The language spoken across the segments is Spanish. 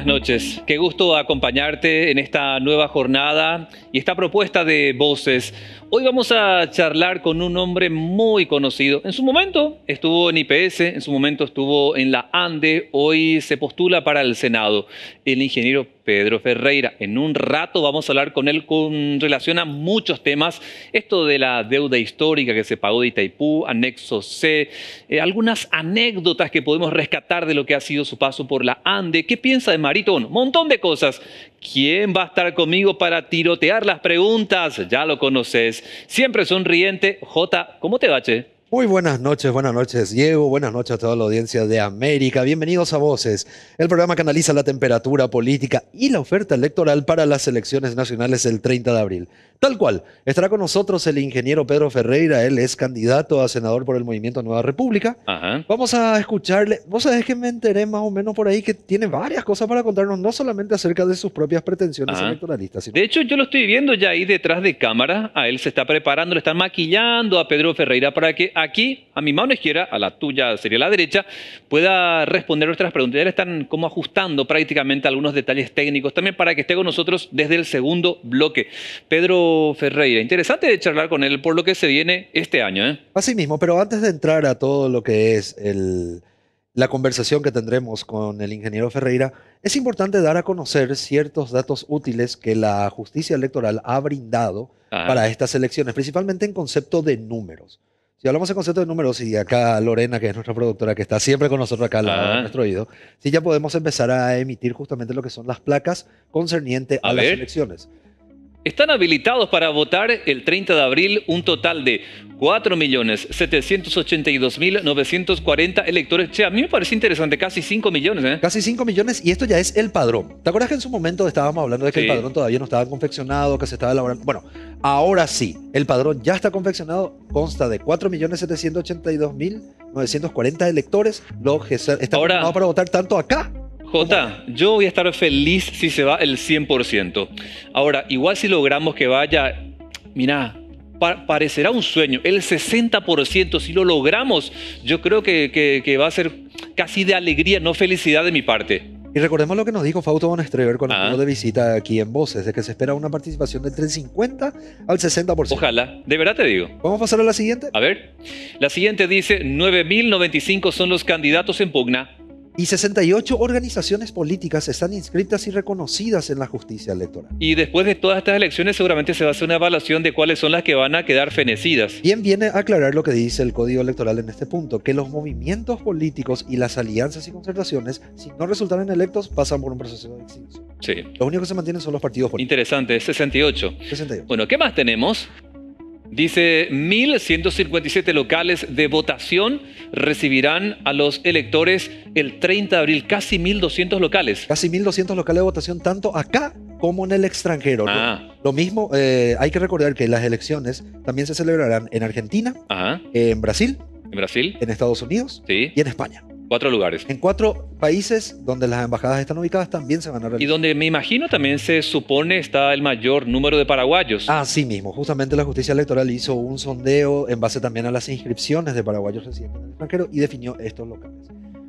buenas noches. Qué gusto acompañarte en esta nueva jornada y esta propuesta de voces. Hoy vamos a charlar con un hombre muy conocido. En su momento estuvo en IPS, en su momento estuvo en la ANDE, hoy se postula para el Senado. El ingeniero Pedro Ferreira. En un rato vamos a hablar con él con relación a muchos temas. Esto de la deuda histórica que se pagó de Itaipú, anexo C, algunas anécdotas que podemos rescatar de lo que ha sido su paso por la ANDE. ¿Qué piensa de Maritón? Un montón de cosas. ¿Quién va a estar conmigo para tirotear las preguntas? Ya lo conoces. Siempre sonriente. Jota, ¿cómo te va, che? Muy buenas noches, Diego. Buenas noches a toda la audiencia de América. Bienvenidos a Voces, el programa que analiza la temperatura política y la oferta electoral para las elecciones nacionales el 30 de abril. Tal cual, estará con nosotros el ingeniero Pedro Ferreira. Él es candidato a senador por el Movimiento Nueva República. Ajá. Vamos a escucharle. Vos sabés que me enteré más o menos por ahí que tiene varias cosas para contarnos, no solamente acerca de sus propias pretensiones electoralistas. De hecho, yo lo estoy viendo ya ahí detrás de cámara. A él se está preparando, le están maquillando a Pedro Ferreira para que aquí, a mi mano izquierda, a la tuya sería la derecha, pueda responder nuestras preguntas. Ya le están como ajustando prácticamente algunos detalles técnicos también para que esté con nosotros desde el segundo bloque. Pedro Ferreira, interesante de charlar con él por lo que se viene este año, ¿eh? Así mismo, pero antes de entrar a todo lo que es la conversación que tendremos con el ingeniero Ferreira, es importante dar a conocer ciertos datos útiles que la justicia electoral ha brindado para estas elecciones, principalmente en concepto de números. Si hablamos en concepto de números, y acá Lorena, que es nuestra productora, que está siempre con nosotros acá al lado de nuestro oído, sí ya podemos empezar a emitir justamente lo que son las placas concernientes a las elecciones. Están habilitados para votar el 30 de abril un total de 4.782.940 electores. Che, a mí me parece interesante, casi 5 millones, ¿eh? Casi 5 millones, y esto ya es el padrón. ¿Te acuerdas que en su momento estábamos hablando de que el padrón todavía no estaba confeccionado, que se estaba elaborando? Bueno, ahora sí, el padrón ya está confeccionado, consta de 4.782.940 electores, los que están confirmados para votar tanto acá. Jota, yo voy a estar feliz si se va el 100%. Ahora, igual si logramos que vaya, mira, parecerá un sueño, el 60%, si lo logramos, yo creo que va a ser casi de alegría, no felicidad de mi parte. Y recordemos lo que nos dijo Fausto von Streber cuando estuvo de visita aquí en Voces, de que se espera una participación de entre el 50 al 60%. Ojalá, de verdad te digo. ¿Vamos a pasar a la siguiente? A ver, la siguiente dice, 9.095 son los candidatos en pugna. Y 68 organizaciones políticas están inscritas y reconocidas en la justicia electoral. Y después de todas estas elecciones seguramente se va a hacer una evaluación de cuáles son las que van a quedar fenecidas. Bien viene a aclarar lo que dice el Código Electoral en este punto, que los movimientos políticos y las alianzas y concertaciones, si no resultaran electos, pasan por un proceso de extinción. Sí. Lo único que se mantienen son los partidos políticos. Interesante, 68. 68. Bueno, ¿qué más tenemos? Dice 1.157 locales de votación recibirán a los electores el 30 de abril. Casi 1.200 locales. Casi 1.200 locales de votación, tanto acá como en el extranjero. Lo mismo, hay que recordar que las elecciones también se celebrarán en Argentina, en Brasil, en Estados Unidos y en España. 4 lugares. En 4 países donde las embajadas están ubicadas también se van a realizar. Y donde me imagino también se supone está el mayor número de paraguayos. Así mismo, justamente la justicia electoral hizo un sondeo en base también a las inscripciones de paraguayos residentes en el extranjero y definió estos locales.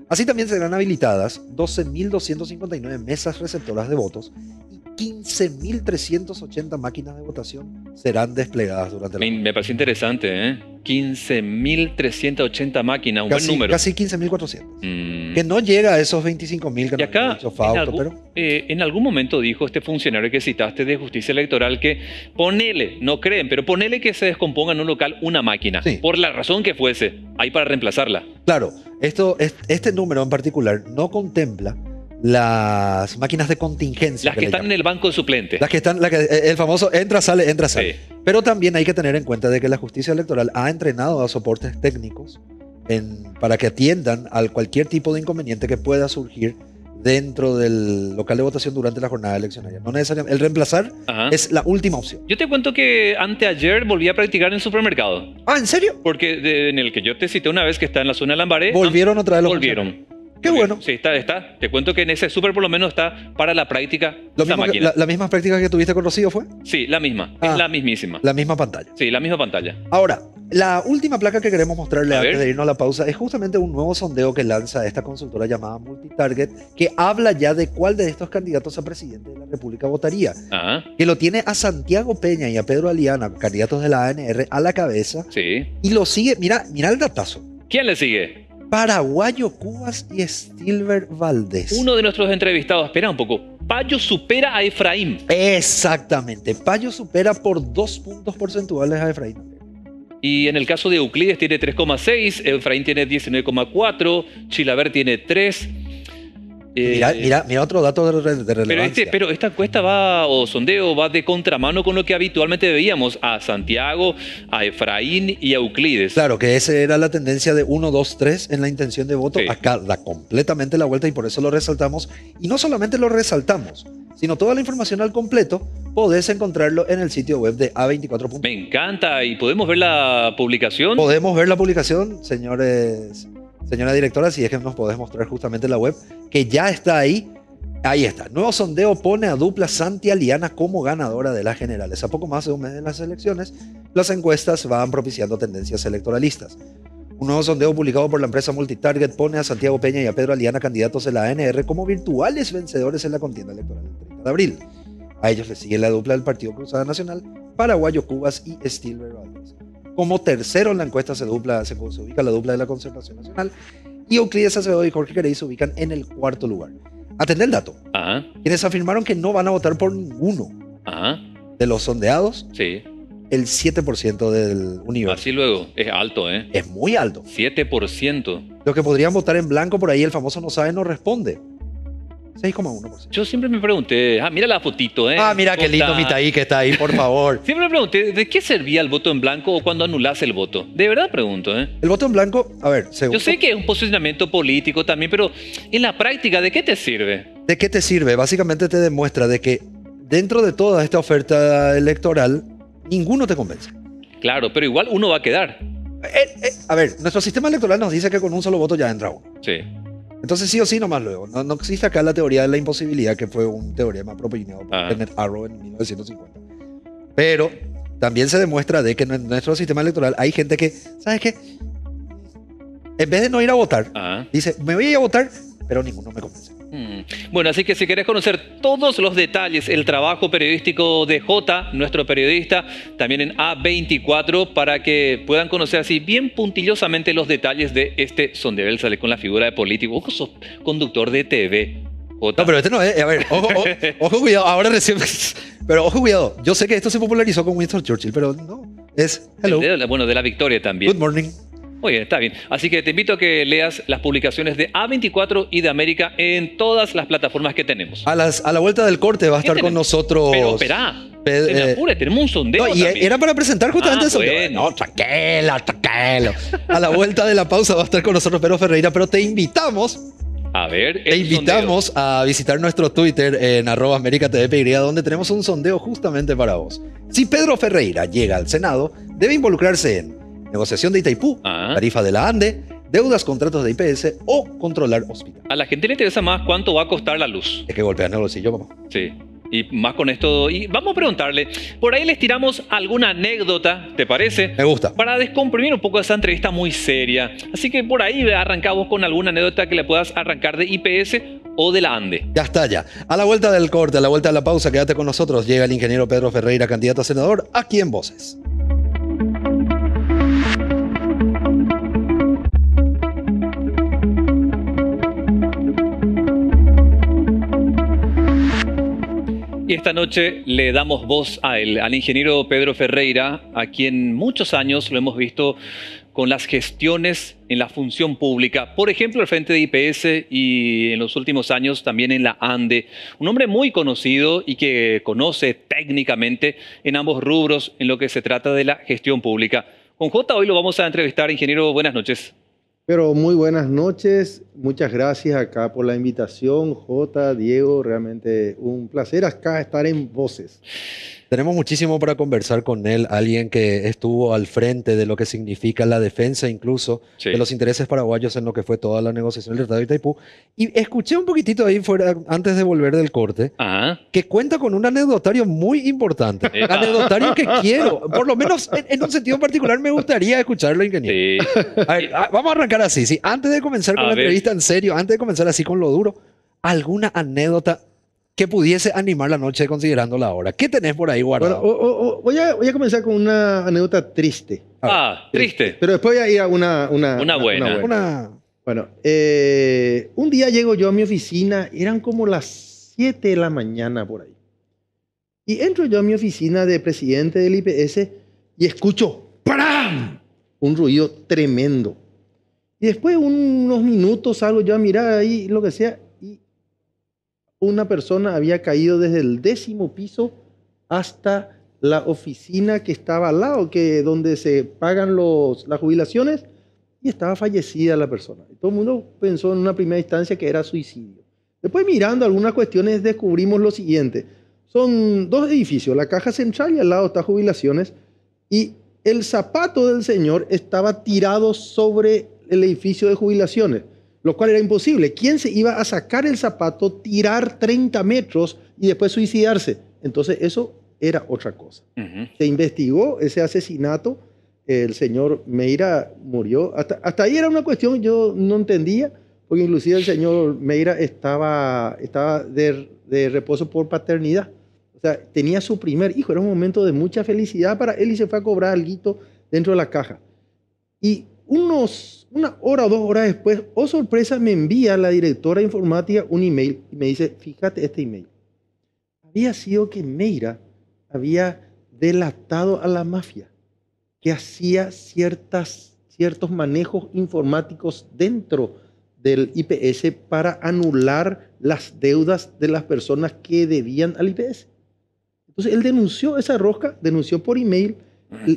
Así también serán habilitadas 12.259 mesas receptoras de votos y 15.380 máquinas de votación serán desplegadas durante la... Me parece interesante, ¿eh? 15.380 máquinas, un buen número. Casi 15.400. Que no llega a esos 25.000 que y acá, ha dicho Fausto, en algún momento dijo este funcionario que citaste de justicia electoral que ponele, no creen, pero ponele que se descomponga en un local una máquina, por la razón que fuese, hay para reemplazarla. Claro, este número en particular no contempla las máquinas de contingencia. Las que están en el banco de suplentes. El famoso entra, sale, entra, sale. Sí. Pero también hay que tener en cuenta de que la justicia electoral ha entrenado a soportes técnicos para que atiendan a cualquier tipo de inconveniente que pueda surgir dentro del local de votación durante la jornada eleccionaria. No necesariamente. El reemplazar es la última opción. Yo te cuento que anteayer volví a practicar en el supermercado. Ah, ¿en serio? Porque en el que yo te cité una vez que está en la zona de Lambaré. ¿Volvieron otra vez los Volvieron. Qué bueno. Sí, está. Te cuento que en ese súper por lo menos está para la práctica esa máquina. ¿La misma práctica que tuviste con Rocío fue? Sí, la misma. Es la mismísima. La misma pantalla. Sí, la misma pantalla. Ahora, la última placa que queremos mostrarle A antes ver. de irnos a la pausa es justamente un nuevo sondeo que lanza esta consultora llamada Multitarget, que habla ya de cuál de estos candidatos a presidente de la República votaría. Ajá, Que lo tiene a Santiago Peña y a Pedro Aliana, candidatos de la ANR, a la cabeza. sí. Y lo sigue, mira el datazo. ¿Quién le sigue? Paraguayo Cubas y Stilber Valdés. Uno de nuestros entrevistados. Espera un poco. Payo supera a Efraín. Exactamente. Payo supera por 2 puntos porcentuales a Efraín. Y en el caso de Euclides tiene 3,6, Efraín tiene 19,4, Chilaver tiene 3. Mira otro dato de relevancia. Pero esta encuesta va, o sondeo, va de contramano con lo que habitualmente veíamos a Santiago, a Efraín y a Euclides. Claro, que esa era la tendencia de 1, 2, 3 en la intención de voto. Sí. Acá da completamente la vuelta y por eso lo resaltamos. Y no solamente lo resaltamos, sino toda la información al completo podés encontrarlo en el sitio web de A24. Me encanta. ¿Y podemos ver la publicación? Podemos ver la publicación, señora directora, si es que nos podés mostrar justamente la web, que ya está ahí. Ahí está. Nuevo sondeo pone a dupla Santi Aliana como ganadora de las generales. A poco más de un mes de las elecciones, las encuestas van propiciando tendencias electoralistas. Un nuevo sondeo publicado por la empresa Multitarget pone a Santiago Peña y a Pedro Aliana, candidatos de la ANR, como virtuales vencedores en la contienda electoral del 30 de abril. A ellos le sigue la dupla del Partido Cruzada Nacional, Paraguayo Cubas y Stilber Valdés. Como tercero en la encuesta se ubica la dupla de la Concertación Nacional y Euclides Acevedo y Jorge Carey se ubican en el cuarto lugar. Atendé el dato. Ajá, Quienes afirmaron que no van a votar por ninguno ajá, de los sondeados, sí. el 7% del universo. Así luego. Es alto, ¿eh? Es muy alto. 7%. Los que podrían votar en blanco por ahí, el famoso no sabe, no responde. 6,1%. Yo siempre me pregunté, mira la fotito, ¿eh? Ah, mira qué lindo Vota. Mitaí que está ahí, por favor. Siempre me pregunté, ¿de qué servía el voto en blanco o cuando anulás el voto? De verdad pregunto, ¿eh? El voto en blanco, a ver, según Yo sé que es un posicionamiento político también, pero en la práctica, ¿de qué te sirve? ¿de qué te sirve? Básicamente te demuestra de que dentro de toda esta oferta electoral, ninguno te convence. Claro, pero igual uno va a quedar. A ver, nuestro sistema electoral nos dice que con un solo voto ya entra uno. Sí. Entonces sí o sí, nomás luego. No existe acá la teoría de la imposibilidad, que fue un teorema proponido por Ah. Kenneth Arrow en 1950. Pero también se demuestra de que en nuestro sistema electoral hay gente que, ¿sabes qué? En vez de no ir a votar, Ah. dice, me voy a ir a votar, pero ninguno me convence. Bueno, así que si querés conocer todos los detalles, el trabajo periodístico de Jota, nuestro periodista, también en A24, para que puedan conocer así bien puntillosamente los detalles de este sondeo. Él sale con la figura de político. Vos sos conductor de TV, Jota. No, pero este no es. A ver, ojo, cuidado. Ahora recién. Pero ojo, cuidado. Yo sé que esto se popularizó con Winston Churchill, pero no. Es hello. Bueno, de la victoria también. Good morning. Muy bien, está bien. Así que te invito a que leas las publicaciones de A24 y de América en todas las plataformas que tenemos. A la vuelta del corte va a estar ¿Qué con tenemos? nosotros. Pero espera, Ped- te me apures, tenemos un sondeo No, y también. era para presentar justamente Ah, eso. bueno. No, tranquilo. A la vuelta de la pausa va a estar con nosotros Pedro Ferreira, pero te invitamos A ver, Te invitamos a visitar nuestro Twitter en @americatvpy, donde tenemos un sondeo justamente para vos. Si Pedro Ferreira llega al Senado, debe involucrarse en negociación de Itaipú, Ah. tarifa de la ANDE, deudas, contratos de IPS o controlar hospital. A la gente le interesa más cuánto va a costar la luz. Es que golpean el bolsillo, papá. Sí. Y más con esto. Y vamos a preguntarle, por ahí les tiramos alguna anécdota, ¿te parece? Me gusta. Para descomprimir un poco esa entrevista muy seria. Así que por ahí arrancamos con alguna anécdota que le puedas arrancar de IPS o de la ANDE. Ya está, ya. A la vuelta del corte, a la vuelta de la pausa, quédate con nosotros. Llega el ingeniero Pedro Ferreira, candidato a senador, aquí en Voces. Y esta noche le damos voz a él, al ingeniero Pedro Ferreira, a quien muchos años lo hemos visto con las gestiones en la función pública, por ejemplo, al frente de IPS y en los últimos años también en la ANDE. Un hombre muy conocido y que conoce técnicamente en ambos rubros en lo que se trata de la gestión pública. Con Jota hoy lo vamos a entrevistar. Ingeniero, buenas noches. Pero muy buenas noches, muchas gracias acá por la invitación, Jota, Diego, realmente un placer acá estar en Voces. Tenemos muchísimo para conversar con él, alguien que estuvo al frente de lo que significa la defensa incluso Sí. de los intereses paraguayos en lo que fue toda la negociación del Tratado de Itaipú. Y escuché un poquitito ahí fuera, antes de volver del corte, Ajá. que cuenta con un anecdotario muy importante. Epa. Anecdotario que quiero, por lo menos en un sentido particular me gustaría escucharlo, ingeniero. Sí. A ver, vamos a arrancar así, ¿sí? Antes de comenzar con A la ver. entrevista en serio, antes de comenzar así con lo duro, ¿alguna anécdota que pudiese animar la noche considerando la hora? ¿Qué tenés por ahí Bueno, guardado? voy a comenzar con una anécdota triste. Ah, triste. Pero después voy a ir a una buena. Una... Bueno, un día llego yo a mi oficina, eran como las 7 de la mañana por ahí. Y entro yo a mi oficina de presidente del IPS y escucho ¡pram! Un ruido tremendo. Y después unos minutos salgo yo a mirar ahí lo que sea y una persona había caído desde el 10º piso hasta la oficina que estaba al lado, donde se pagan las jubilaciones, y estaba fallecida la persona. Y todo el mundo pensó en una primera instancia que era suicidio. Después, mirando algunas cuestiones, descubrimos lo siguiente. Son 2 edificios, la caja central y al lado está jubilaciones, y el zapato del señor estaba tirado sobre el edificio de jubilaciones, lo cual era imposible. ¿Quién se iba a sacar el zapato, tirar 30 metros y después suicidarse? Entonces eso era otra cosa. Ujú. Se investigó ese asesinato, el señor Meira murió. Hasta ahí era una cuestión que yo no entendía, porque inclusive el señor Meira estaba de reposo por paternidad. O sea, tenía su primer hijo, era un momento de mucha felicidad para él y se fue a cobrar alguito dentro de la caja. Y una hora o 2 horas después, oh sorpresa, me envía la directora de informática un email y me dice, fíjate este email. Había sido que Meira había delatado a la mafia, que hacía ciertos manejos informáticos dentro del IPS para anular las deudas de las personas que debían al IPS. Entonces él denunció esa rosca, denunció por email,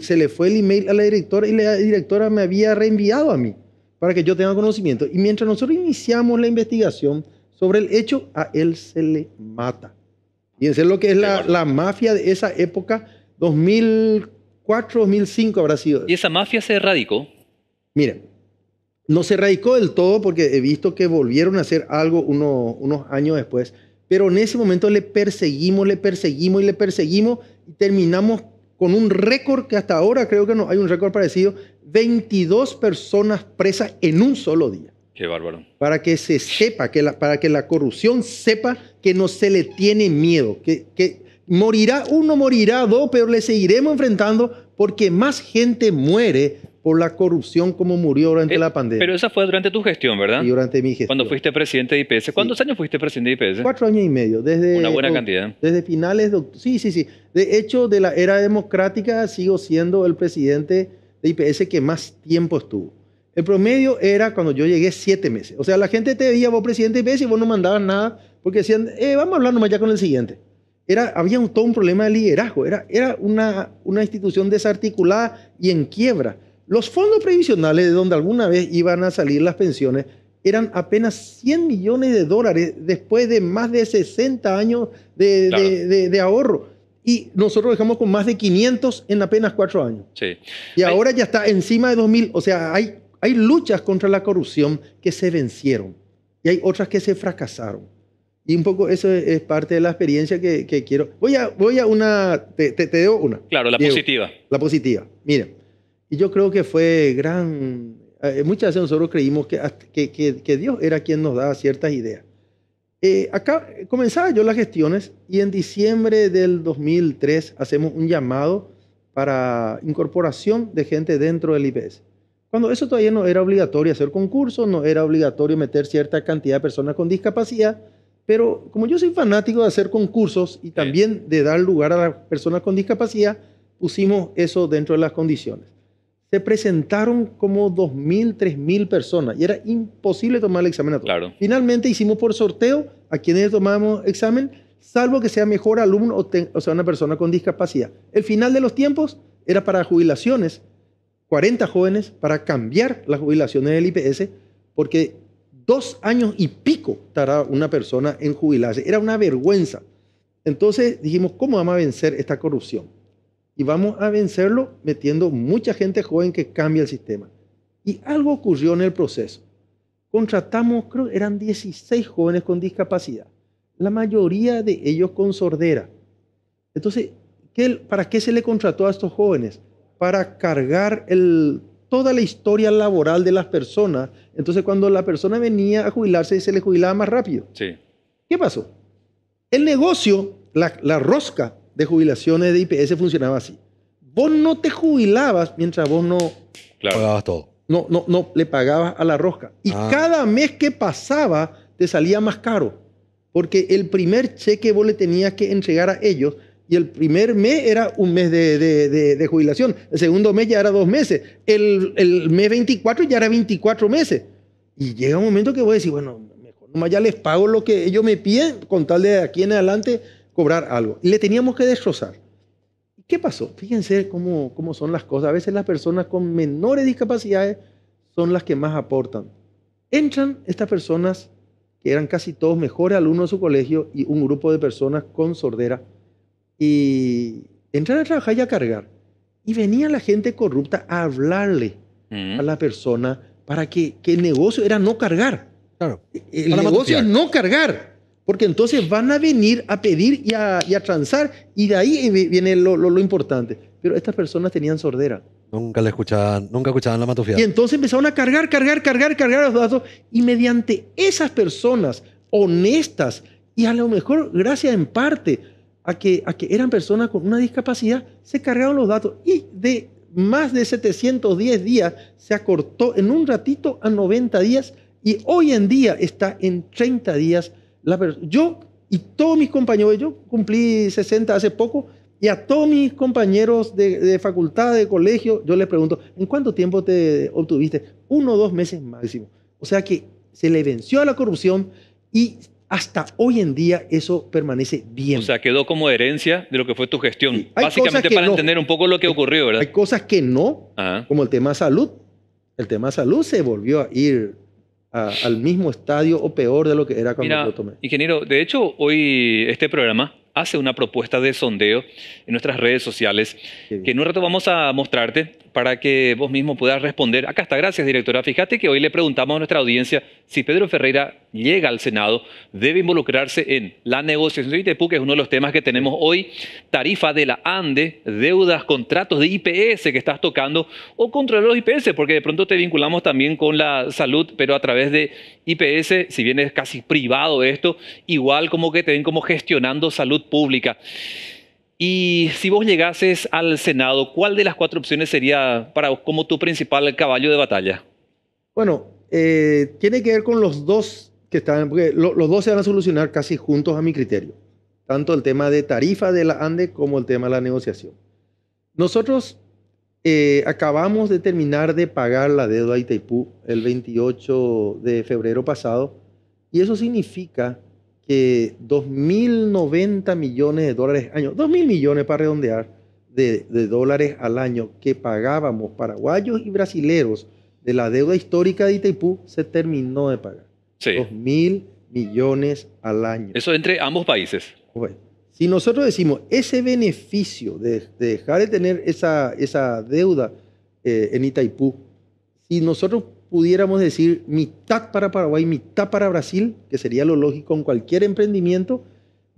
se le fue el email a la directora y la directora me había reenviado a mí para que yo tenga conocimiento. Y mientras nosotros iniciamos la investigación sobre el hecho, a él se le mata. Fíjense lo que es la mafia de esa época, 2004, 2005 habrá sido. ¿Y esa mafia se erradicó? Miren, no se radicó del todo porque he visto que volvieron a hacer algo unos años después, pero en ese momento le perseguimos y terminamos con un récord que hasta ahora creo que no hay un récord parecido, 22 personas presas en un solo día. Qué bárbaro. Para que se sepa, para que la corrupción sepa que no se le tiene miedo, que morirá uno, morirá 2, pero le seguiremos enfrentando porque más gente muere por la corrupción como murió durante la pandemia. Pero esa fue durante tu gestión, ¿verdad? Y durante mi gestión. Cuando fuiste presidente de IPS. ¿Cuántos años fuiste presidente de IPS? 4 años y medio. Una buena cantidad. Desde finales de octubre. Sí. De hecho, de la era democrática sigo siendo el presidente de IPS que más tiempo estuvo. El promedio era cuando yo llegué 7 meses. O sea, la gente te veía, vos presidente de IPS, y vos no mandabas nada porque decían, vamos a hablar nomás ya con el siguiente. Había todo un problema de liderazgo. Era una institución desarticulada y en quiebra. Los fondos previsionales de donde alguna vez iban a salir las pensiones eran apenas $100 millones después de más de 60 años de ahorro. Y nosotros dejamos con más de 500 en apenas 4 años. Sí. Y ahora ya está encima de 2.000. O sea, hay luchas contra la corrupción que se vencieron y hay otras que se fracasaron. Y un poco eso es parte de la experiencia que quiero. Voy a una, te debo una. Claro, la Diego, positiva. La positiva. Miren, y yo creo que fue muchas veces nosotros creímos que Dios era quien nos daba ciertas ideas. Acá comenzaba yo las gestiones y en diciembre del 2003 hacemos un llamado para incorporación de gente dentro del IPS. Cuando eso todavía no era obligatorio hacer concursos, no era obligatorio meter cierta cantidad de personas con discapacidad, pero como yo soy fanático de hacer concursos y también de dar lugar a las personas con discapacidad, pusimos eso dentro de las condiciones. Se presentaron como 2.000, 3.000 personas y era imposible tomar el examen a todos. Claro. Finalmente hicimos por sorteo a quienes tomamos examen, salvo que sea mejor alumno o sea una persona con discapacidad. El final de los tiempos era para jubilaciones, 40 jóvenes para cambiar las jubilaciones del IPS, porque 2 años y pico tardaba una persona en jubilarse. Era una vergüenza. Entonces dijimos, ¿cómo vamos a vencer esta corrupción? Y vamos a vencerlo metiendo mucha gente joven que cambie el sistema. Y algo ocurrió en el proceso. Contratamos, creo que eran 16 jóvenes con discapacidad, la mayoría de ellos con sordera. Entonces, ¿para qué se le contrató a estos jóvenes? Para cargar toda la historia laboral de las personas. Entonces, cuando la persona venía a jubilarse, se le jubilaba más rápido. Sí. ¿Qué pasó? El negocio, la rosca de jubilaciones de IPS funcionaba así. Vos no te jubilabas mientras vos no Pagabas todo. no le pagabas a la rosca. Y cada mes que pasaba te salía más caro. Porque el primer cheque vos le tenías que entregar a ellos y el primer mes era un mes de jubilación. El segundo mes ya era 2 meses. El mes 24 ya era 24 meses. Y llega un momento que vos decís, bueno, mejor nomás ya les pago lo que ellos me piden con tal de aquí en adelante cobrar algo. Y le teníamos que destrozar. ¿Qué pasó? Fíjense cómo son las cosas. A veces las personas con menores discapacidades son las que más aportan. Entran estas personas que eran casi todos mejores alumnos de su colegio y un grupo de personas con sordera y entran a trabajar y a cargar. Y venía la gente corrupta a hablarle a la persona para que el negocio era no cargar. Claro. El negocio es no cargar. Porque entonces van a venir a pedir y a transar, y de ahí viene lo importante. Pero estas personas tenían sordera. Nunca escuchaban la matufiada. Y entonces empezaron a cargar los datos, y mediante esas personas honestas, y a lo mejor gracias en parte a que eran personas con una discapacidad, se cargaron los datos. Y de más de 710 días se acortó en un ratito a 90 días, y hoy en día está en 30 días. Yo y todos mis compañeros, yo cumplí 60 hace poco, y a todos mis compañeros de facultad, de colegio, yo les pregunto, ¿en cuánto tiempo te obtuviste? 1 o 2 meses máximo. O sea que se le venció a la corrupción y hasta hoy en día eso permanece bien. O sea, quedó como herencia de lo que fue tu gestión. Sí, hay básicamente para entender un poco lo que ocurrió, ¿verdad? Hay cosas que no, como el tema salud. El tema salud se volvió a ir al mismo estadio o peor de lo que era cuando yo tomé. Ingeniero, de hecho, hoy este programa hace una propuesta de sondeo en nuestras redes sociales que en un rato vamos a mostrarte para que vos mismo puedas responder. Acá está, gracias, directora. Fíjate que hoy le preguntamos a nuestra audiencia si Pedro Ferreira llega al Senado, debe involucrarse en la negociación de Itaipú, que es uno de los temas que tenemos hoy, tarifa de la ANDE, deudas, contratos de IPS que estás tocando, o contra los IPS, porque de pronto te vinculamos también con la salud, pero a través de IPS, si bien es casi privado esto, igual como que te ven como gestionando salud pública. Y si vos llegases al Senado, ¿cuál de las 4 opciones sería para vos como tu principal caballo de batalla? Bueno, tiene que ver con los dos que están, porque los dos se van a solucionar casi juntos a mi criterio. Tanto el tema de tarifa de la ANDE como el tema de la negociación. Nosotros acabamos de terminar de pagar la deuda a Itaipú el 28 de febrero pasado, y eso significa que 2.090 millones de dólares al año, 2.000 millones para redondear, de dólares al año que pagábamos paraguayos y brasileros de la deuda histórica de Itaipú, se terminó de pagar. Sí. 2.000 millones al año. Eso entre ambos países. Bueno, si nosotros decimos ese beneficio de dejar de tener esa deuda en Itaipú, si nosotros pudiéramos decir mitad para Paraguay, mitad para Brasil, que sería lo lógico en cualquier emprendimiento,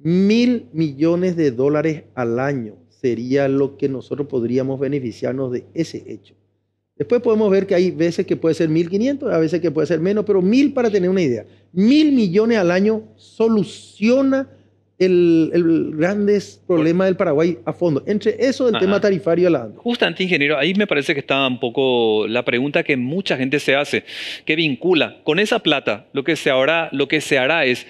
1.000 millones de dólares al año sería lo que nosotros podríamos beneficiarnos de ese hecho. Después podemos ver que hay veces que puede ser 1.500, a veces que puede ser menos, pero 1.000 para tener una idea. 1.000 millones al año soluciona el grandes problema del Paraguay a fondo. Entre eso, el tema tarifario a la ANDE. Justamente, ingeniero, ahí me parece que está un poco la pregunta que mucha gente se hace, que vincula con esa plata, lo que se hará es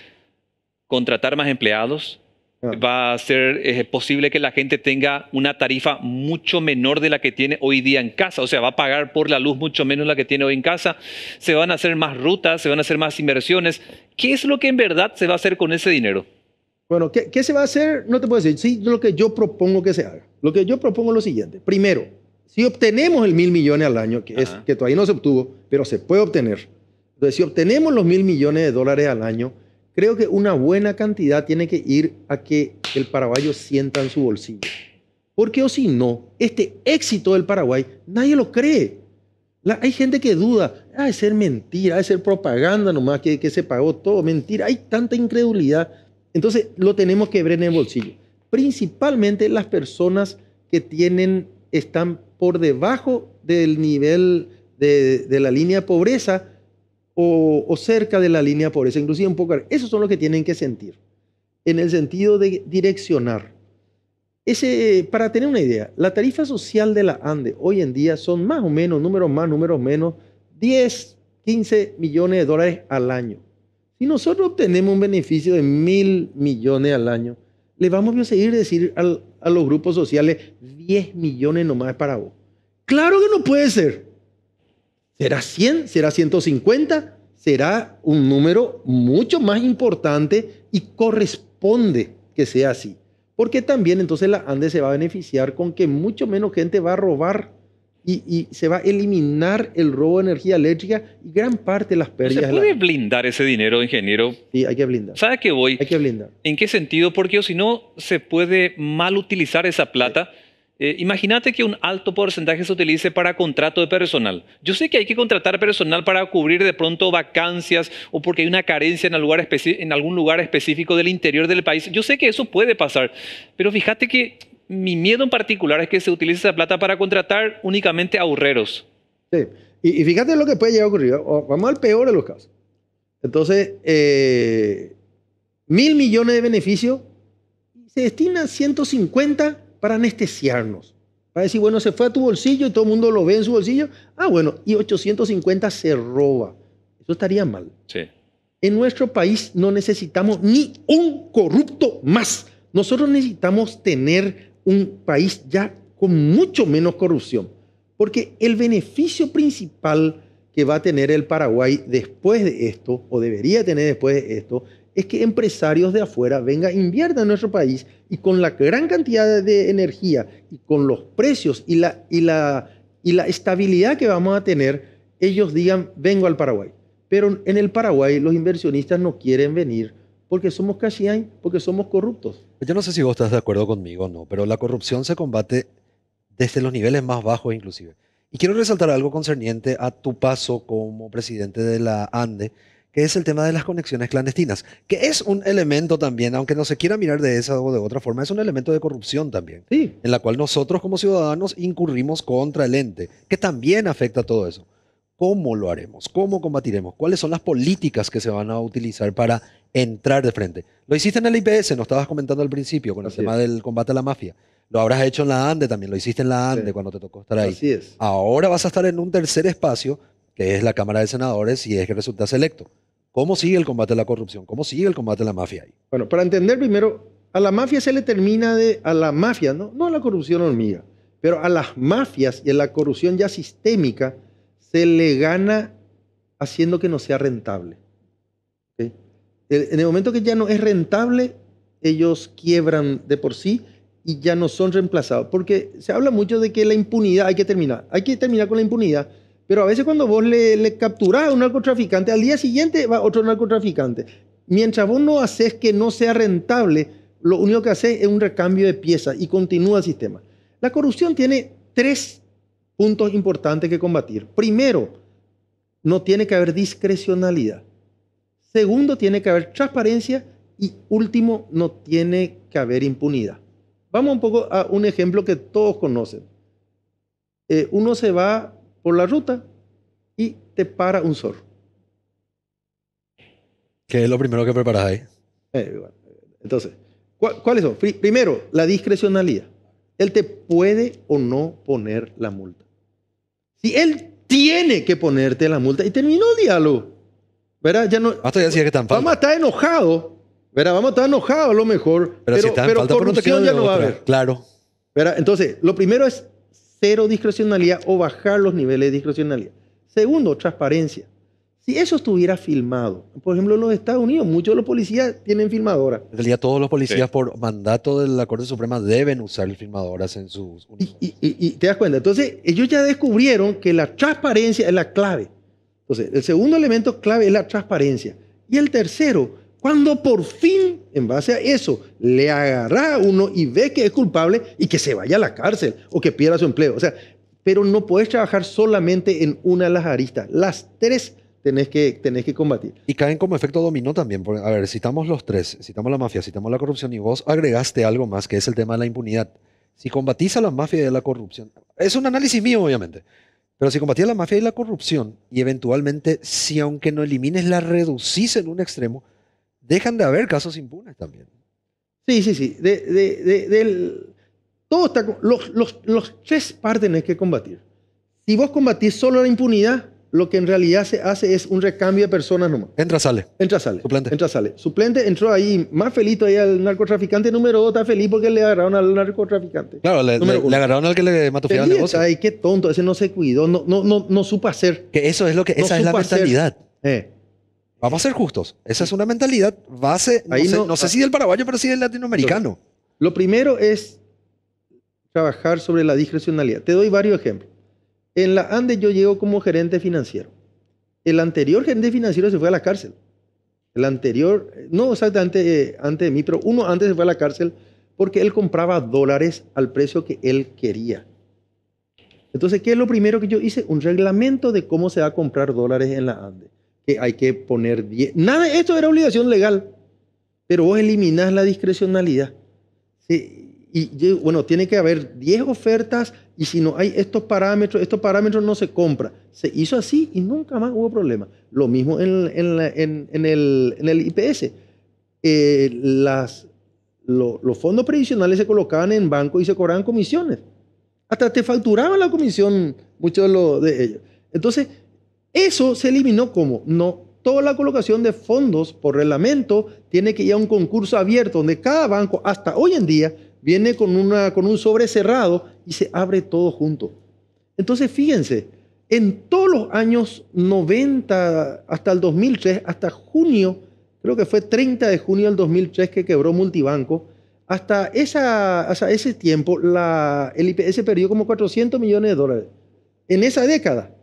contratar más empleados. Va a ser posible que la gente tenga una tarifa mucho menor de la que tiene hoy día en casa. O sea, va a pagar por la luz mucho menos la que tiene hoy en casa. Se van a hacer más rutas, se van a hacer más inversiones. ¿Qué es lo que en verdad se va a hacer con ese dinero? Bueno, ¿qué se va a hacer? No te puedo decir. Sí, lo que yo propongo que se haga. Lo que yo propongo es lo siguiente. Primero, si obtenemos el 1.000 millones al año, que todavía no se obtuvo, pero se puede obtener. Entonces, si obtenemos los 1.000 millones de dólares al año, creo que una buena cantidad tiene que ir a que el paraguayo sienta en su bolsillo. Porque o si no, este éxito del Paraguay, nadie lo cree. Hay gente que duda, de ser mentira, de ser propaganda nomás, que se pagó todo, mentira. Hay tanta incredulidad. Entonces lo tenemos que ver en el bolsillo. Principalmente las personas que están por debajo del nivel de la línea de pobreza o cerca de la línea de pobreza, inclusive un poco. Esos son los que tienen que sentir, en el sentido de direccionar. Para tener una idea, la tarifa social de la ANDE hoy en día son más o menos, números más, números menos, 10, 15 millones de dólares al año. Si nosotros obtenemos un beneficio de 1.000 millones al año, le vamos a seguir decir a los grupos sociales 10 millones nomás para vos. Claro que no puede ser. ¿Será 100? ¿Será 150? Será un número mucho más importante y corresponde que sea así. Porque también entonces la ANDE se va a beneficiar con que mucho menos gente va a robar y se va a eliminar el robo de energía eléctrica y gran parte de las pérdidas. ¿Se puede blindar ese dinero, ingeniero? Sí, hay que blindar. ¿Sabe a qué voy? Hay que blindar. ¿En qué sentido? Porque si no, se puede mal utilizar esa plata. Imagínate que un alto porcentaje se utilice para contrato de personal. Yo sé que hay que contratar personal para cubrir de pronto vacancias o porque hay una carencia en algún lugar específico del interior del país. Yo sé que eso puede pasar, pero fíjate que mi miedo en particular es que se utilice esa plata para contratar únicamente ahorreros. Sí, y fíjate lo que puede llegar a ocurrir. Vamos al peor de los casos. Entonces, 1.000 millones de beneficios, se destina 150 para anestesiarnos. Para decir, bueno, se fue a tu bolsillo y todo el mundo lo ve en su bolsillo. Bueno, y 850 se roba. Eso estaría mal. Sí. En nuestro país no necesitamos ni un corrupto más. Nosotros necesitamos tener un país ya con mucho menos corrupción. Porque el beneficio principal que va a tener el Paraguay después de esto, o debería tener después de esto, es que empresarios de afuera vengan, inviertan en nuestro país y con la gran cantidad de energía y con los precios y la estabilidad que vamos a tener, ellos digan, vengo al Paraguay. Pero en el Paraguay los inversionistas no quieren venir porque somos cachiay, porque somos corruptos. Yo no sé si vos estás de acuerdo conmigo o no, pero la corrupción se combate desde los niveles más bajos inclusive. Y quiero resaltar algo concerniente a tu paso como presidente de la ANDE, que es el tema de las conexiones clandestinas, que es un elemento también, aunque no se quiera mirar de esa o de otra forma, es un elemento de corrupción también, Sí. en la cual nosotros como ciudadanos incurrimos contra el ente, que también afecta a todo eso. ¿Cómo lo haremos? ¿Cómo combatiremos? ¿Cuáles son las políticas que se van a utilizar para entrar de frente? Lo hiciste en el IPS, nos estabas comentando al principio, con el tema del combate a la mafia. Lo habrás hecho en la ANDE también, lo hiciste en la ANDE cuando te tocó estar ahí. Así es. Ahora vas a estar en un tercer espacio, que es la Cámara de Senadores, si es que resultas electo. ¿Cómo sigue el combate a la corrupción? ¿Cómo sigue el combate a la mafia ahí? Bueno, para entender primero, a la mafia se le termina a la mafia, no a la corrupción hormiga, pero a las mafias y a la corrupción ya sistémica se le gana haciendo que no sea rentable. ¿Sí? En el momento que ya no es rentable, ellos quiebran de por sí y ya no son reemplazados. Porque se habla mucho de que la impunidad hay que terminar con la impunidad. Pero a veces cuando vos le capturás a un narcotraficante, al día siguiente va otro narcotraficante. Mientras vos no haces que no sea rentable, lo único que haces es un recambio de piezas y continúa el sistema. La corrupción tiene 3 puntos importantes que combatir. Primero, no tiene que haber discrecionalidad. Segundo, tiene que haber transparencia. Y último, no tiene que haber impunidad. Vamos un poco a un ejemplo que todos conocen. Uno se va por la ruta y te para un zorro. ¿Qué es lo primero que preparas ahí? Bueno, entonces, ¿cuáles son? Primero, la discrecionalidad. Él te puede o no poner la multa. Si él tiene que ponerte la multa y terminó el diálogo, ¿verdad? Ya no, Hasta ya decía que tan falta. vamos a estar enojados, ¿verdad? Vamos a estar enojados a lo mejor, Pero si está en falta, pero no te queda corrupción de ya no va a otra. haber. Claro. ¿Verdad? Entonces, lo primero es cero discrecionalidad o bajar los niveles de discrecionalidad. Segundo, transparencia. Si eso estuviera filmado, por ejemplo, en los Estados Unidos, muchos de los policías tienen filmadoras. En realidad, todos los policías, Sí. por mandato de la Corte Suprema, deben usar filmadoras en sus uniformes. Y te das cuenta. Entonces, ellos ya descubrieron que la transparencia es la clave. Entonces, el segundo elemento clave es la transparencia. Y el tercero, Cuando por fin, en base a eso, le agarra a uno y ve que es culpable y que se vaya a la cárcel o que pierda su empleo. O sea, pero no puedes trabajar solamente en una de las aristas. Las tres tenés que combatir. Y caen como efecto dominó también. Porque, a ver, citamos los tres, citamos la mafia, citamos la corrupción y vos agregaste algo más que es el tema de la impunidad. Si combatís a la mafia y a la corrupción, es un análisis mío obviamente, pero si combatís a la mafia y la corrupción y eventualmente si aunque no elimines la reducís en un extremo, dejan de haber casos impunes también. Sí, sí, sí. Todo está, los tres partes tenés que combatir. Si vos combatís solo la impunidad, lo que en realidad se hace es un recambio de personas nomás. Entra, sale. Entra, sale. Suplente. Entra, sale. Suplente entró ahí más feliz todavía al narcotraficante número 2. Está feliz porque le agarraron al narcotraficante. Claro, le agarraron al que le matofiaba el negocio. Ay, qué tonto. Ese no se cuidó. No supo hacer. Que eso es lo que, No esa es la supo hacer. mentalidad. Vamos a ser justos. Esa es una mentalidad base, no sé si del paraguayo, pero sí del latinoamericano. Lo primero es trabajar sobre la discrecionalidad. Te doy varios ejemplos. En la ANDE yo llego como gerente financiero. El anterior gerente financiero se fue a la cárcel. El anterior, no exactamente antes de mí, pero uno antes se fue a la cárcel porque él compraba dólares al precio que él quería. Entonces, ¿qué es lo primero que yo hice? Un reglamento de cómo se va a comprar dólares en la ANDE. Que hay que poner 10. Nada, esto era obligación legal, pero vos eliminás la discrecionalidad. Sí, bueno, tiene que haber 10 ofertas y si no hay estos parámetros no se compra. Se hizo así y nunca más hubo problema. Lo mismo en el IPS. Los fondos previsionales se colocaban en banco y se cobraban comisiones. Hasta te facturaban la comisión muchos de ellos. Entonces, eso se eliminó como no. Toda la colocación de fondos por reglamento tiene que ir a un concurso abierto donde cada banco, hasta hoy en día, viene con un sobre cerrado y se abre todo junto. Entonces, fíjense, en todos los años 90 hasta el 2003, hasta junio, creo que fue 30 de junio del 2003 que quebró Multibanco, hasta ese tiempo el IPS perdió como 400 millones de dólares. En esa década.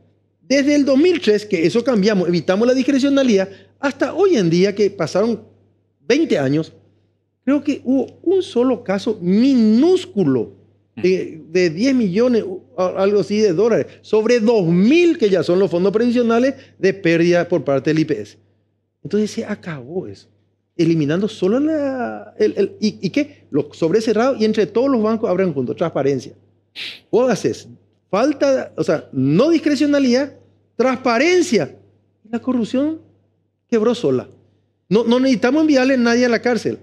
Desde el 2003, que eso cambiamos, evitamos la discrecionalidad, hasta hoy en día, que pasaron 20 años, creo que hubo un solo caso minúsculo de 10 millones, algo así de dólares, sobre 2.000 que ya son los fondos previsionales de pérdida por parte del IPS. Entonces se acabó eso, eliminando solo ¿y qué? Los sobres cerrados y entre todos los bancos abren juntos, transparencia. Vos haces no discrecionalidad, transparencia. La corrupción quebró sola. No necesitamos enviarle a nadie a la cárcel.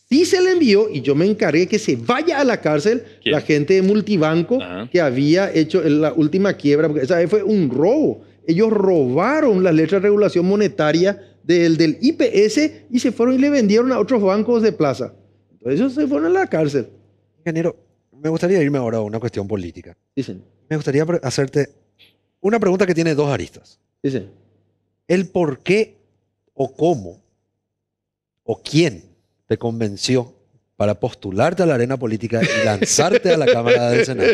Sí se le envió, y yo me encargué que se vaya a la cárcel la gente de Multibanco que había hecho la última quiebra, porque esa vez fue un robo. Ellos robaron las letras de regulación monetaria del IPS y se fueron y le vendieron a otros bancos de plaza. Entonces ellos se fueron a la cárcel. Ingeniero, me gustaría irme ahora a una cuestión política. Dicen. Me gustaría hacerte una pregunta que tiene dos aristas. Dicen. El por qué o cómo o quién te convenció para postularte a la arena política y lanzarte a la Cámara del Senado.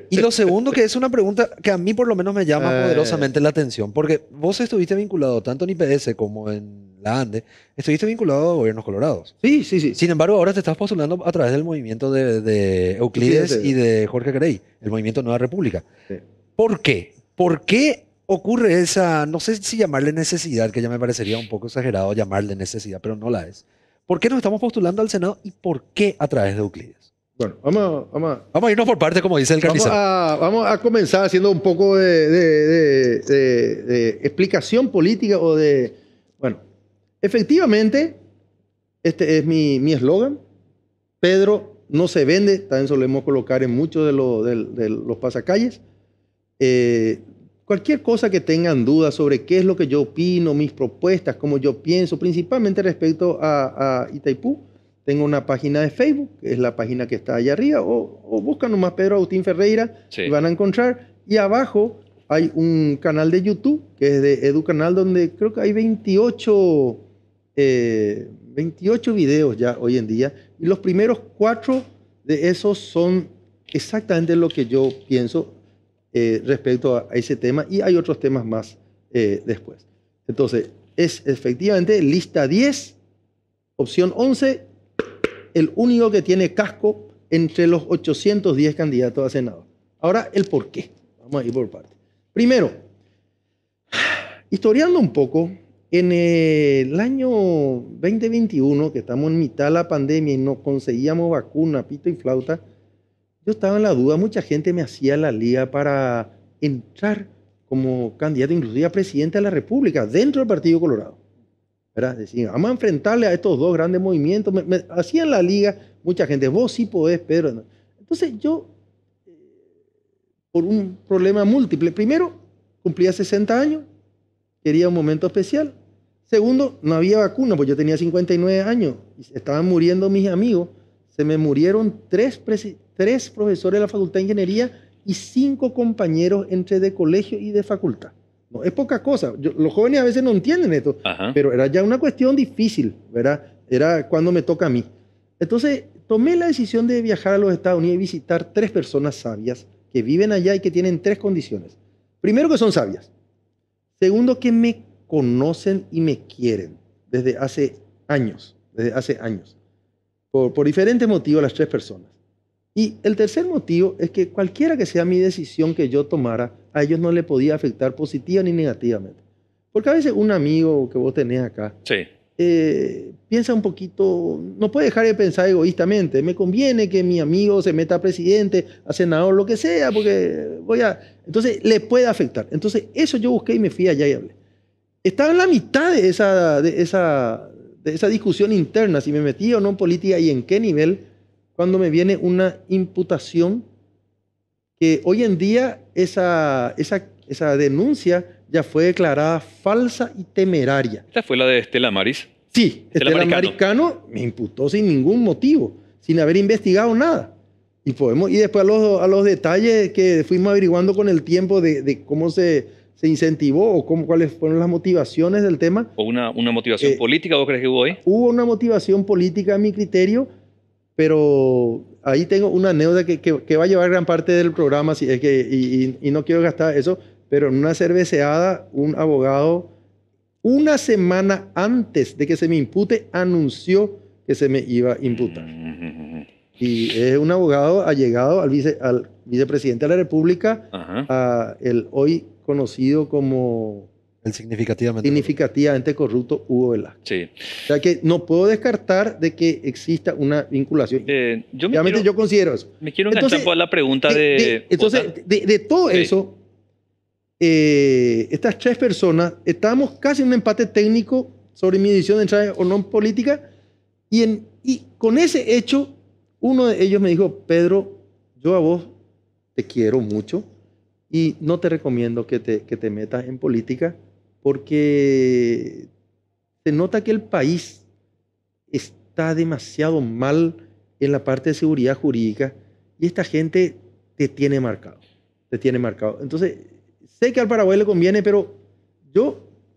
Y lo segundo, que es una pregunta que a mí por lo menos me llama poderosamente la atención, porque vos estuviste vinculado tanto en IPS como en la ANDE, estuviste vinculado a gobiernos colorados. Sí, sí, sí. Sin embargo, ahora te estás postulando a través del movimiento de Euclides y de Jorge Carey, el movimiento Nueva República. Sí. ¿Por qué? ¿Por qué ocurre esa, no sé si llamarle necesidad, que ya me parecería un poco exagerado llamarle necesidad, pero no la es? ¿Por qué nos estamos postulando al Senado y por qué a través de Euclides? Bueno, vamos a irnos por partes, como dice el carnicero. Vamos a comenzar haciendo un poco de explicación política o de... Bueno, efectivamente, este es mi eslogan. Pedro no se vende, también solemos colocar en muchos de los pasacalles. Cualquier cosa que tengan dudas sobre qué es lo que yo opino, mis propuestas, cómo yo pienso, principalmente respecto a Itaipú, tengo una página de Facebook, que es la página que está allá arriba, o buscan nomás Pedro Agustín Ferreira y van a encontrar. Y abajo hay un canal de YouTube, que es de EduCanal, donde creo que hay 28 videos ya hoy en día. Y los primeros 4 de esos son exactamente lo que yo pienso respecto a ese tema, y hay otros temas más después. Entonces, es efectivamente lista 10, opción 11, el único que tiene casco entre los 810 candidatos a senador. Ahora, el por qué. Vamos a ir por partes. Primero, historiando un poco, en el año 2021, que estamos en mitad de la pandemia y no conseguíamos vacuna, pito y flauta, yo estaba en la duda, mucha gente me hacía la liga para entrar como candidato inclusive a presidente de la República dentro del Partido Colorado. ¿Verdad? Decían, vamos a enfrentarle a estos dos grandes movimientos. Me hacían la liga mucha gente, vos sí podés, Pedro. Entonces yo, por un problema múltiple, primero, cumplía 60 años, quería un momento especial. Segundo, no había vacuna, pues yo tenía 59 años, y estaban muriendo mis amigos. Se me murieron tres profesores de la Facultad de Ingeniería y 5 compañeros entre de colegio y de facultad. No, es poca cosa. Los jóvenes a veces no entienden esto, pero era ya una cuestión difícil, ¿verdad? Era cuando me toca a mí. Entonces, tomé la decisión de viajar a los Estados Unidos y visitar 3 personas sabias que viven allá y que tienen 3 condiciones. Primero, que son sabias. Segundo, que me conocen y me quieren desde hace años, por diferentes motivos las 3 personas. Y el tercer motivo es que cualquiera que sea mi decisión que yo tomara, a ellos no le podía afectar positiva ni negativamente. Porque a veces un amigo que vos tenés acá piensa un poquito, no puede dejar de pensar egoístamente. Me conviene que mi amigo se meta a presidente, a senador, lo que sea, porque entonces le puede afectar. Entonces eso yo busqué y me fui allá y hablé. Estaba en la mitad de esa discusión interna, si me metía o no en política y en qué nivel, cuando me viene una imputación que hoy en día esa denuncia ya fue declarada falsa y temeraria. ¿Esta fue la de Estela Maris? Sí, Estela Maricano me imputó sin ningún motivo, sin haber investigado nada. Y después a los detalles que fuimos averiguando con el tiempo de cómo se incentivó o cuáles fueron las motivaciones del tema. ¿O una motivación política vos crees que hubo ahí? Hubo una motivación política a mi criterio, pero ahí tengo una anécdota que va a llevar gran parte del programa, y no quiero gastar eso, pero en una cerveceada, un abogado, una semana antes de que se me impute, anunció que se me iba a imputar. Y es un abogado allegado al vicepresidente de la República, el hoy conocido como el significativamente corrupto Hugo Velázquez. Sí. O sea que no puedo descartar de que exista una vinculación. Yo considero eso. Me quiero enganchar por la pregunta de todo eso, estas 3 personas, estábamos casi en un empate técnico sobre mi decisión de entrar o no en política, y con ese hecho, uno de ellos me dijo, Pedro, yo a vos te quiero mucho y no te recomiendo que te metas en política, porque se nota que el país está demasiado mal en la parte de seguridad jurídica y esta gente te tiene marcado. Entonces, sé que al Paraguay le conviene, pero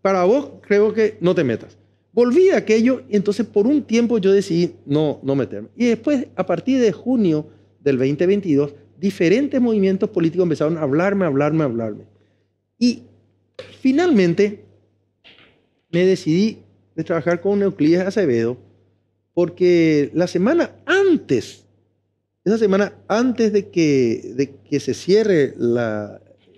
para vos, creo que no te metas. Volví a aquello y entonces por un tiempo yo decidí no meterme. Y después, a partir de junio del 2022, diferentes movimientos políticos empezaron a hablarme. Y finalmente me decidí de trabajar con Euclides Acevedo porque esa semana antes de que se cierre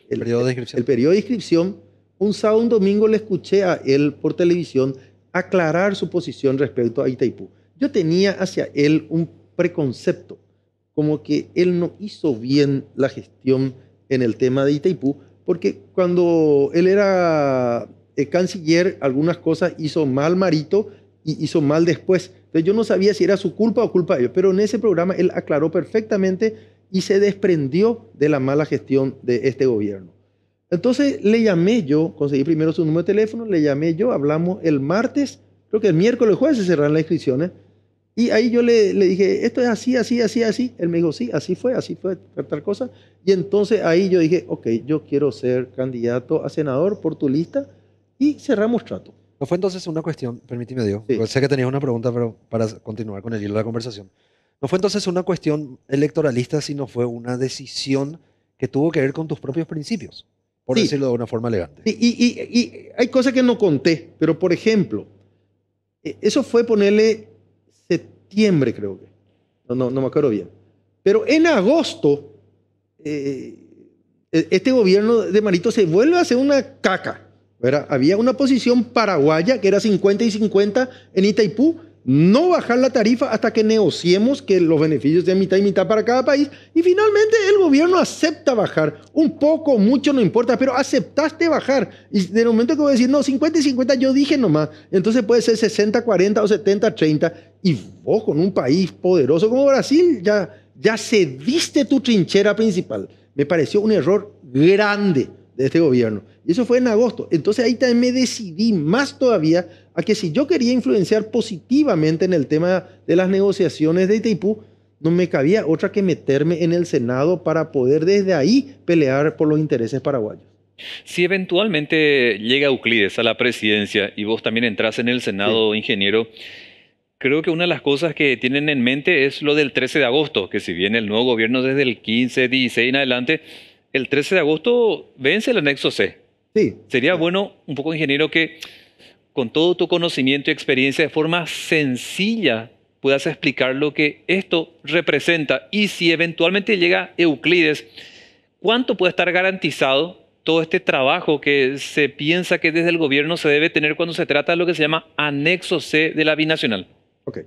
el periodo de inscripción, un sábado, un domingo le escuché a él por televisión aclarar su posición respecto a Itaipú. Yo tenía hacia él un preconcepto, como que él no hizo bien la gestión en el tema de Itaipú, porque cuando él era canciller, algunas cosas hizo mal Marito y hizo mal después. Entonces yo no sabía si era su culpa o culpa de ellos, pero en ese programa él aclaró perfectamente y se desprendió de la mala gestión de este gobierno. Entonces le llamé yo, conseguí primero su número de teléfono, le llamé yo, hablamos el martes, creo que el miércoles o jueves se cerraron las inscripciones, y ahí yo le dije, esto es así. Él me dijo, sí, así fue, tal cosa. Y entonces ahí yo dije, ok, yo quiero ser candidato a senador por tu lista, y cerramos trato. ¿No fue entonces una cuestión, permíteme Diego, sí, sé que tenías una pregunta, pero para continuar con el hilo de la conversación, no fue entonces una cuestión electoralista, sino fue una decisión que tuvo que ver con tus propios principios? por Sí. decirlo de una forma elegante. Y hay cosas que no conté, pero por ejemplo, eso fue ponerle septiembre, creo que. No me acuerdo bien. Pero en agosto, este gobierno de Marito se vuelve a hacer una caca, ¿verdad? Había una posición paraguaya que era 50 y 50 en Itaipú, no bajar la tarifa hasta que negociemos que los beneficios sean mitad y mitad para cada país. Y finalmente el gobierno acepta bajar. Un poco, mucho, no importa, pero aceptaste bajar. Y de momento que voy a decir, no, 50 y 50 yo dije nomás. Entonces puede ser 60, 40 o 70, 30. Y vos con un país poderoso como Brasil ya cediste tu trinchera principal. Me pareció un error grande de este gobierno. Y eso fue en agosto. Entonces ahí también me decidí más todavía a que si yo quería influenciar positivamente en el tema de las negociaciones de Itaipú, no me cabía otra que meterme en el Senado para poder desde ahí pelear por los intereses paraguayos. Si eventualmente llega Euclides a la presidencia y vos también entras en el Senado, ingeniero, creo que una de las cosas que tienen en mente es lo del 13 de agosto, que si bien el nuevo gobierno desde el 15, 16 en adelante, el 13 de agosto vence el anexo C. Sí. Sería bueno, un poco ingeniero, que con todo tu conocimiento y experiencia de forma sencilla puedas explicar lo que esto representa y si eventualmente llega Euclides, ¿cuánto puede estar garantizado todo este trabajo que se piensa que desde el gobierno se debe tener cuando se trata de lo que se llama anexo C de la binacional? Ok.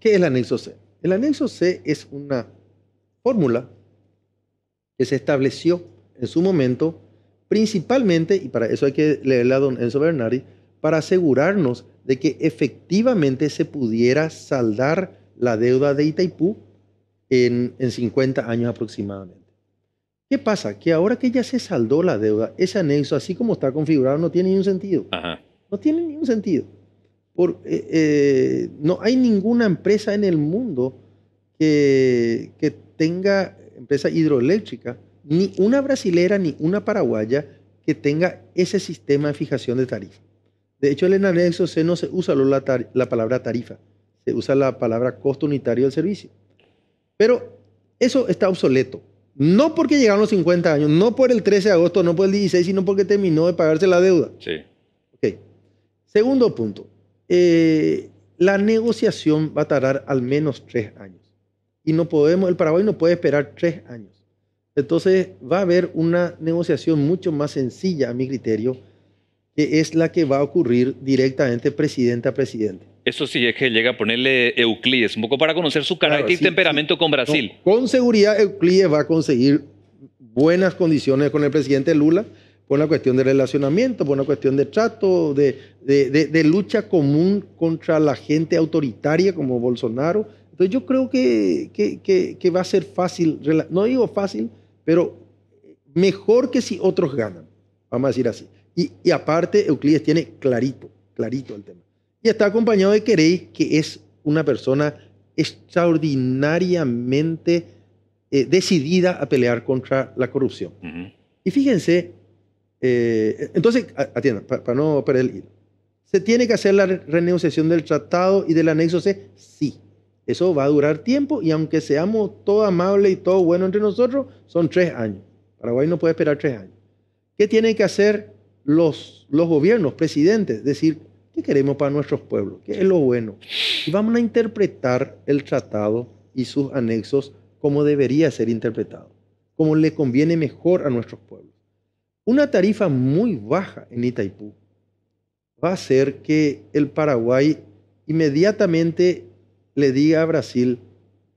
¿Qué es el anexo C? El anexo C es una fórmula que se estableció en su momento principalmente, y para eso hay que leerla a don Enzo Bernardi, para asegurarnos de que efectivamente se pudiera saldar la deuda de Itaipú en 50 años aproximadamente. ¿Qué pasa? Que ahora que ya se saldó la deuda, ese anexo, así como está configurado, no tiene ningún sentido. Ajá. No tiene ningún sentido. No hay ninguna empresa en el mundo que tenga, empresa hidroeléctrica, ni una brasilera ni una paraguaya que tenga ese sistema de fijación de tarifa. De hecho, en el anexo C no se usa la palabra tarifa, se usa la palabra costo unitario del servicio. Pero eso está obsoleto. No porque llegaron los 50 años, no por el 13 de agosto, no por el 16, sino porque terminó de pagarse la deuda. Sí. Ok. Segundo punto. La negociación va a tardar al menos 3 años. Y el Paraguay no puede esperar 3 años. Entonces va a haber una negociación mucho más sencilla, a mi criterio, que es la que va a ocurrir directamente presidente a presidente. Eso sí es que llega a ponerle Euclides, un poco para conocer su carácter y sí, temperamento con Brasil. No, con seguridad Euclides va a conseguir buenas condiciones con el presidente Lula por una cuestión de relacionamiento, por una cuestión de trato, de lucha común contra la gente autoritaria como Bolsonaro. Entonces yo creo que va a ser fácil, no digo fácil, pero mejor que si otros ganan, vamos a decir así. Y aparte Euclides tiene clarito el tema. Y está acompañado de Querey, que es una persona extraordinariamente decidida a pelear contra la corrupción. Y fíjense, entonces, atiendan, para no perder el hilo. ¿Se tiene que hacer la renegociación del tratado y del anexo C? Sí. Eso va a durar tiempo y aunque seamos todo amables y todo bueno entre nosotros, son 3 años. Paraguay no puede esperar 3 años. ¿Qué tienen que hacer los gobiernos, presidentes? Decir, ¿qué queremos para nuestros pueblos? ¿Qué es lo bueno? Y vamos a interpretar el tratado y sus anexos como debería ser interpretado, como le conviene mejor a nuestros pueblos. Una tarifa muy baja en Itaipú va a hacer que el Paraguay inmediatamente le diga a Brasil,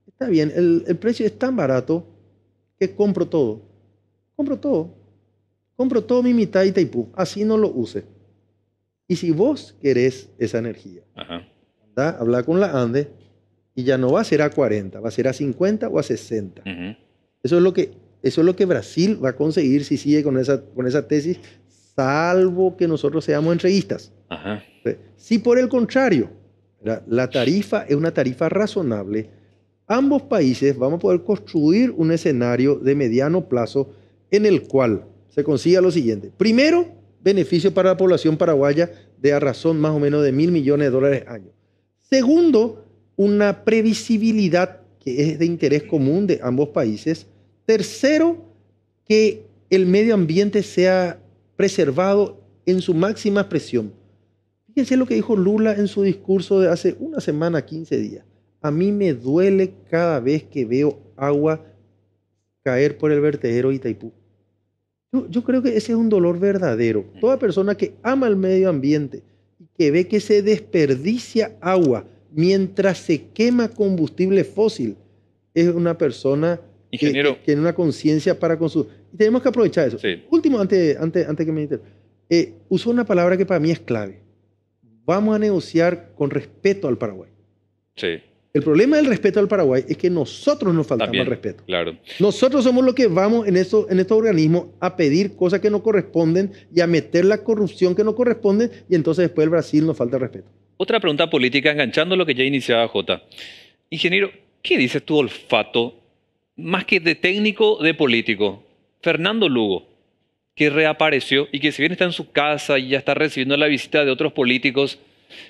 está bien, el precio es tan barato que compro todo mi mitad de Itaipú, así no lo use. Y si vos querés esa energía, anda, habla con la ANDE y ya no va a ser a 40, va a ser a 50 o a 60. Eso es lo que Brasil va a conseguir si sigue con esa tesis, salvo que nosotros seamos entreguistas. Si por el contrario, la tarifa es una tarifa razonable, ambos países vamos a poder construir un escenario de mediano plazo en el cual se consiga lo siguiente. Primero, beneficio para la población paraguaya de a razón más o menos de $1.000 millones año. Segundo, una previsibilidad que es de interés común de ambos países. Tercero, que el medio ambiente sea preservado en su máxima expresión. Fíjense lo que dijo Lula en su discurso de hace una semana, 15 días. A mí me duele cada vez que veo agua caer por el vertedero de Itaipú. Yo creo que ese es un dolor verdadero. Toda persona que ama el medio ambiente y que ve que se desperdicia agua mientras se quema combustible fósil, es una persona que tiene una conciencia para consumir. Y tenemos que aprovechar eso. Sí. Último, antes que me interrumpa. Usó una palabra que para mí es clave. Vamos a negociar con respeto al Paraguay. Sí. El problema del respeto al Paraguay es que nosotros nos faltamos También, al respeto. claro. Nosotros somos los que vamos en estos organismos a pedir cosas que no corresponden y a meter la corrupción que no corresponde, y entonces después el Brasil nos falta el respeto. Otra pregunta política, enganchando lo que ya iniciaba Jota. Ingeniero, ¿qué dice tu olfato, más que de técnico, de político? Fernando Lugo, que reapareció y que si bien está en su casa y ya está recibiendo la visita de otros políticos,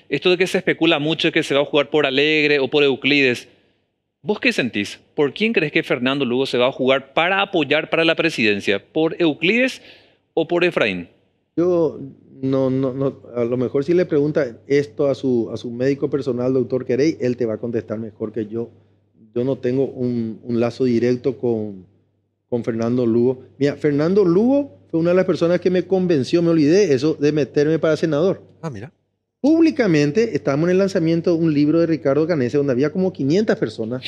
esto de que se especula mucho de que se va a jugar por Alegre o por Euclides, ¿vos qué sentís? ¿Por quién crees que Fernando Lugo se va a jugar para apoyar para la presidencia? ¿Por Euclides o por Efraín? Yo no, a lo mejor si le pregunta esto a su médico personal, doctor Querey, él te va a contestar mejor que yo. Yo no tengo un lazo directo con Fernando Lugo. Mira, Fernando Lugo fue una de las personas que me convenció, me olvidé eso, de meterme para senador. Ah, mira. Públicamente estábamos en el lanzamiento de un libro de Ricardo Canese donde había como 500 personas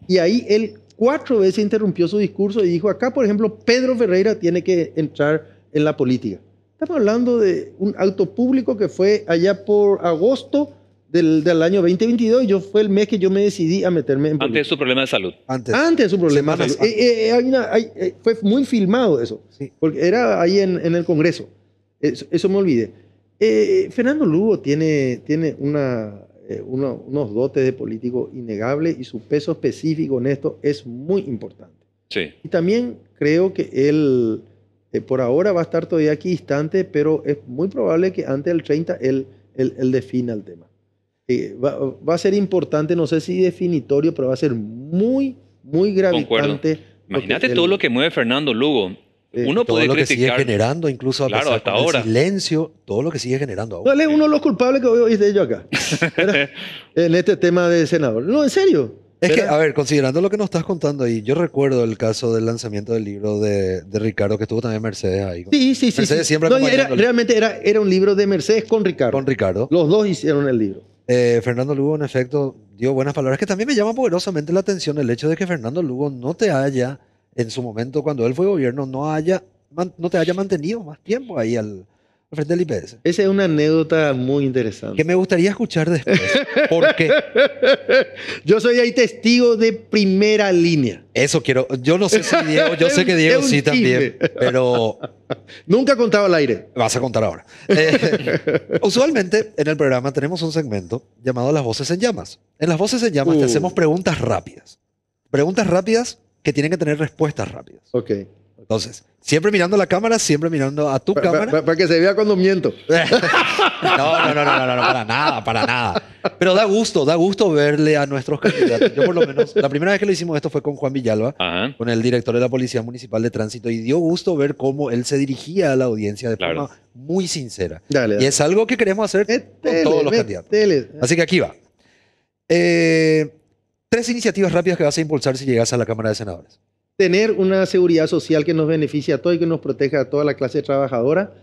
y ahí él 4 veces interrumpió su discurso y dijo, acá por ejemplo Pedro Ferreira tiene que entrar en la política. Estamos hablando de un acto público que fue allá por agosto del año 2022 y fue el mes que yo me decidí a meterme en política. Antes de su problema de salud. Antes de su problema de salud. Fue muy filmado eso, Sí. porque era ahí en el Congreso. Eso me olvidé. Fernando Lugo tiene unos dotes de político innegables y su peso específico en esto es muy importante. Sí. Y también creo que él, por ahora va a estar todavía aquí distante, pero es muy probable que antes del 30 él defina el tema. Va a ser importante, no sé si definitorio, pero va a ser muy, muy gravitante. Imagínate todo lo que mueve Fernando Lugo. Uno Todo puede lo que criticar. sigue generando, incluso a Claro, pesar hasta con el ahora. silencio, todo lo que sigue generando No, ahora. él es uno de los culpables que hoy oíste yo acá. ¿Verdad? En este tema de senador. No, en serio. Es que, ¿Verdad? a ver, considerando lo que nos estás contando ahí, yo recuerdo el caso del lanzamiento del libro de Ricardo, que estuvo también Mercedes ahí. Sí. Mercedes siempre No, y acompañándole. realmente era un libro de Mercedes con Ricardo. Con Ricardo. Los dos hicieron el libro. Fernando Lugo, en efecto, dio buenas palabras, que también me llama poderosamente la atención el hecho de que Fernando Lugo no te haya, en su momento, cuando él fue gobierno, no te haya mantenido más tiempo ahí al frente del IPS. Esa es una anécdota muy Que interesante. me gustaría escuchar después. ¿Por qué? Yo soy ahí testigo de primera línea. Eso quiero. Yo no sé si Diego, yo sé que Diego Es un sí también, chisme. pero Nunca contaba al aire. vas a contar ahora. Usualmente en el programa tenemos un segmento llamado Las Voces en Llamas. En Las Voces en Llamas te hacemos preguntas rápidas. Preguntas rápidas que tienen que tener respuestas rápidas. Ok. Entonces, siempre mirando la cámara, siempre mirando a tu cámara. Para que se vea cuando miento. No, para nada. Pero da gusto verle a nuestros candidatos. Yo por lo menos, la primera vez que lo hicimos esto fue con Juan Villalba, Ajá. con el director de la Policía Municipal de Tránsito, y dio gusto ver cómo él se dirigía a la audiencia de Claro. forma muy sincera. Dale, Y dale. es algo que queremos hacer con todos los candidatos. Así que aquí va. 3 iniciativas rápidas que vas a impulsar si llegas a la Cámara de Senadores. Tener una seguridad social que nos beneficie a todos y que nos proteja a toda la clase trabajadora.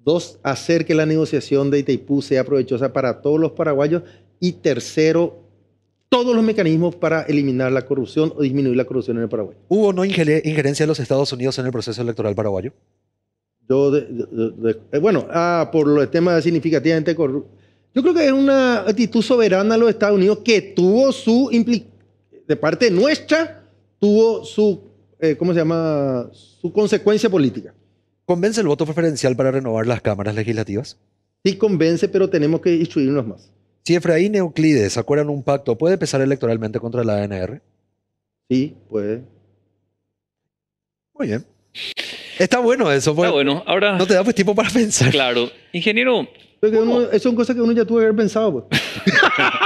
2, hacer que la negociación de Itaipú sea provechosa para todos los paraguayos. Y 3, todos los mecanismos para eliminar la corrupción o disminuir la corrupción en el Paraguay. ¿Hubo no injerencia de los Estados Unidos en el proceso electoral paraguayo? Por los temas significativamente corruptos. Yo creo que es una actitud soberana de los Estados Unidos que tuvo de parte nuestra, tuvo su consecuencia política. ¿Convence el voto preferencial para renovar las cámaras legislativas? Sí convence, pero tenemos que instruirnos más. Si Efraín y Euclides acuerdan un pacto, ¿puede pesar electoralmente contra la ANR? Sí, puede. Muy bien. Está bueno eso. Pues, Está bueno. Ahora, no te da pues tiempo para pensar. claro. Ingeniero, Esas son cosas que uno ya tuvo que haber pensado. Pues.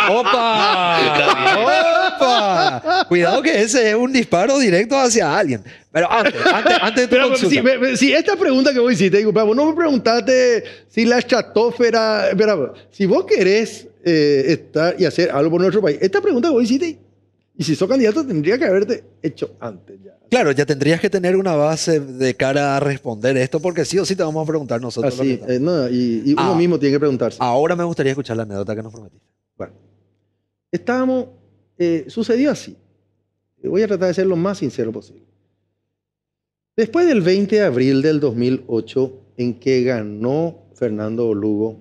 ¡Opa! ¡Opa! Cuidado que ese es un disparo directo hacia alguien. Pero antes de tu Pero consulta. si esta pregunta que vos hiciste, digo, vos no me preguntaste si la estratosfera... Espera, si vos querés estar y hacer algo por nuestro país, esta pregunta que vos hiciste, y si sos candidato, tendría que haberte hecho antes ya. Claro, ya tendrías que tener una base de cara a responder esto, porque sí o sí te vamos a preguntar nosotros. lo que Así, estamos. no, y uno mismo tiene que preguntarse. Ahora me gustaría escuchar la anécdota que nos prometiste. Bueno, estábamos... sucedió así. Voy a tratar de ser lo más sincero posible. Después del 20 de abril del 2008, en que ganó Fernando Lugo,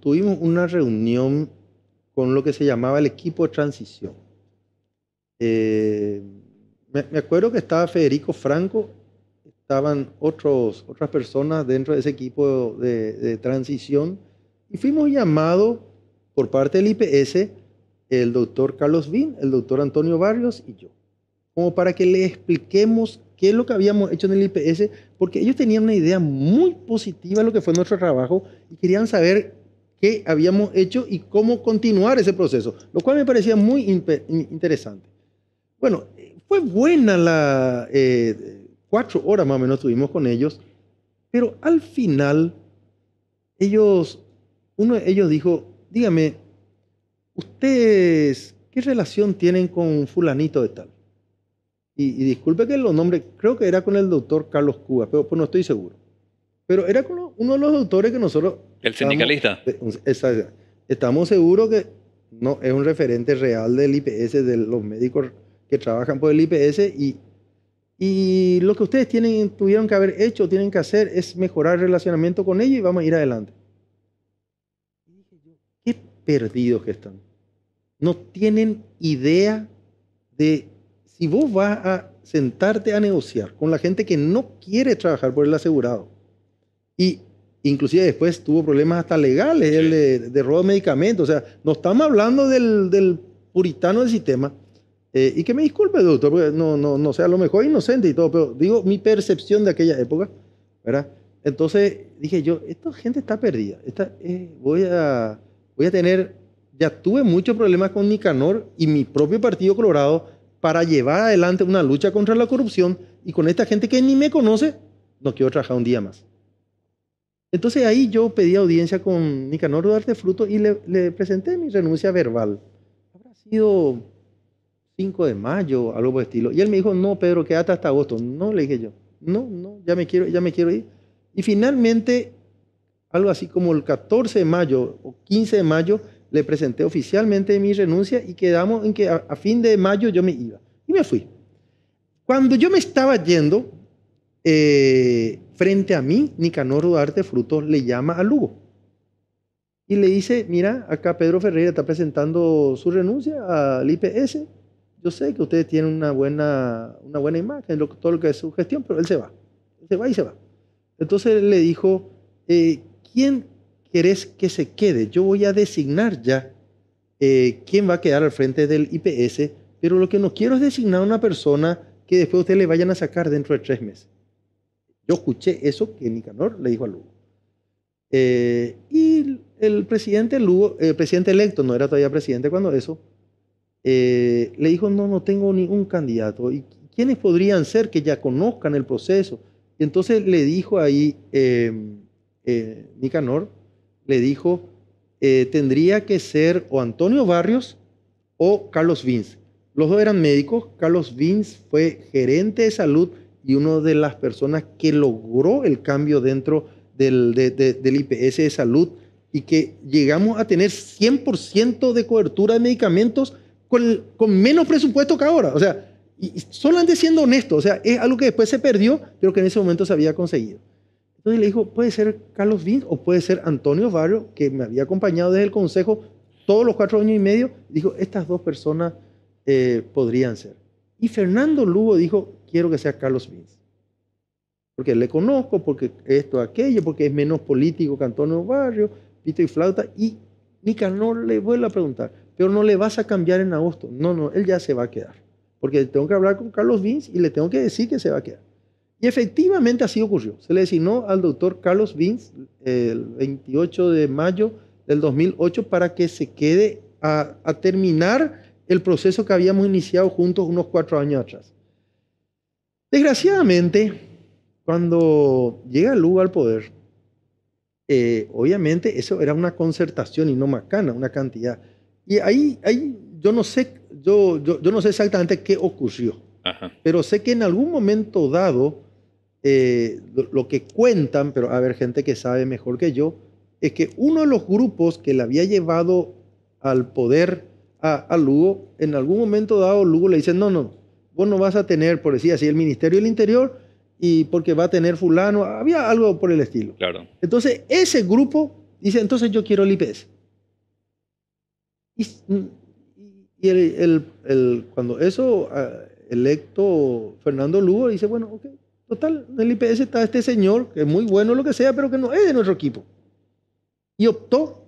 tuvimos una reunión con lo que se llamaba el equipo de transición. Me acuerdo que estaba Federico Franco, estaban otras personas dentro de ese equipo de transición, y fuimos llamados por parte del IPS, el doctor Carlos Vin, el doctor Antonio Barrios y yo, como para que le expliquemos qué es lo que habíamos hecho en el IPS, porque ellos tenían una idea muy positiva de lo que fue nuestro trabajo y querían saber qué habíamos hecho y cómo continuar ese proceso, lo cual me parecía muy interesante. Bueno, fue buena 4 horas más o menos estuvimos con ellos, pero al final uno de ellos dijo, dígame, ¿ustedes qué relación tienen con fulanito de tal? Y disculpe que lo nombre, creo que era con el doctor Carlos Cuba, pero pues no estoy seguro. Pero era con uno de los doctores que nosotros... El sindicalista. Estamos seguros que no es un referente real del IPS, de los médicos que trabajan por el IPS, y lo que ustedes tuvieron que haber hecho, tienen que hacer, es mejorar el relacionamiento con ellos y vamos a ir adelante. Y dije yo, qué perdidos que están. No tienen idea de... Si vos vas a sentarte a negociar con la gente que no quiere trabajar por el asegurado, y inclusive después tuvo problemas hasta legales, el de robo de medicamentos, o sea, no estamos hablando del puritano del sistema, y que me disculpe, doctor, porque no sé, a lo mejor inocente y todo, pero digo mi percepción de aquella época, ¿verdad? Entonces dije yo, esta gente está perdida, voy a tener, ya tuve muchos problemas con Nicanor y mi propio Partido Colorado, para llevar adelante una lucha contra la corrupción, y con esta gente que ni me conoce, no quiero trabajar un día más. Entonces ahí yo pedí audiencia con Nicanor Duarte Fruto y le presenté mi renuncia verbal. Habrá sido 5 de mayo, algo por el estilo. Y él me dijo, no, Pedro, quédate hasta agosto. No, le dije yo, no, ya me quiero ir. Y finalmente, algo así como el 14 de mayo o 15 de mayo, le presenté oficialmente mi renuncia y quedamos en que a fin de mayo yo me iba. Y me fui. Cuando yo me estaba yendo, frente a mí, Nicanor Duarte Frutos le llama a Lugo. Y le dice, mira, acá Pedro Ferreira está presentando su renuncia al IPS. Yo sé que ustedes tienen una buena imagen, todo lo que es su gestión, pero él se va. Se va y se va. Entonces le dijo, ¿quién querés que se quede? Yo voy a designar ya quién va a quedar al frente del IPS, pero lo que no quiero es designar a una persona que después ustedes le vayan a sacar dentro de 3 meses. Yo escuché eso que Nicanor le dijo a Lugo. Y el presidente Lugo, el presidente electo, no era todavía presidente cuando eso, le dijo, no tengo ningún candidato. ¿Y quiénes podrían ser que ya conozcan el proceso? Y entonces le dijo ahí Nicanor, le dijo, tendría que ser o Antonio Barrios o Carlos Vins. Los dos eran médicos. Carlos Vins fue gerente de salud y una de las personas que logró el cambio dentro del IPS de salud, y que llegamos a tener 100% de cobertura de medicamentos con menos presupuesto que ahora. O sea, y solamente siendo honesto, o sea, es algo que después se perdió, pero que en ese momento se había conseguido. Entonces le dijo, puede ser Carlos Vins o puede ser Antonio Barrio, que me había acompañado desde el consejo todos los 4 años y medio. Dijo, estas 2 personas podrían ser. Y Fernando Lugo dijo, quiero que sea Carlos Vins. Porque le conozco, porque esto, aquello, porque es menos político que Antonio Barrio, pito y flauta. Y Nicanor le vuelve a preguntar, pero no le vas a cambiar en agosto. No, él ya se va a quedar. Porque tengo que hablar con Carlos Vins y le tengo que decir que se va a quedar. Y efectivamente así ocurrió. Se le designó al doctor Carlos Vins el 28 de mayo del 2008 para que se quede a terminar el proceso que habíamos iniciado juntos unos 4 años atrás. Desgraciadamente, cuando llega Lugo al poder, obviamente eso era una concertación y no macana, una cantidad. Y ahí yo no sé, yo no sé exactamente qué ocurrió, Ajá. pero sé que en algún momento dado, lo que cuentan, pero a ver, gente que sabe mejor que yo, es que uno de los grupos que le había llevado al poder a Lugo, en algún momento dado, Lugo le dice, no, vos no vas a tener, por decir así, el Ministerio del Interior, y porque va a tener fulano, había algo por el estilo. Claro. Entonces, ese grupo dice, entonces yo quiero el IPS. Y cuando eso, electo Fernando Lugo, dice, bueno, ok, total, en el IPS está este señor, que es muy bueno, lo que sea, pero que no es de nuestro equipo. Y optó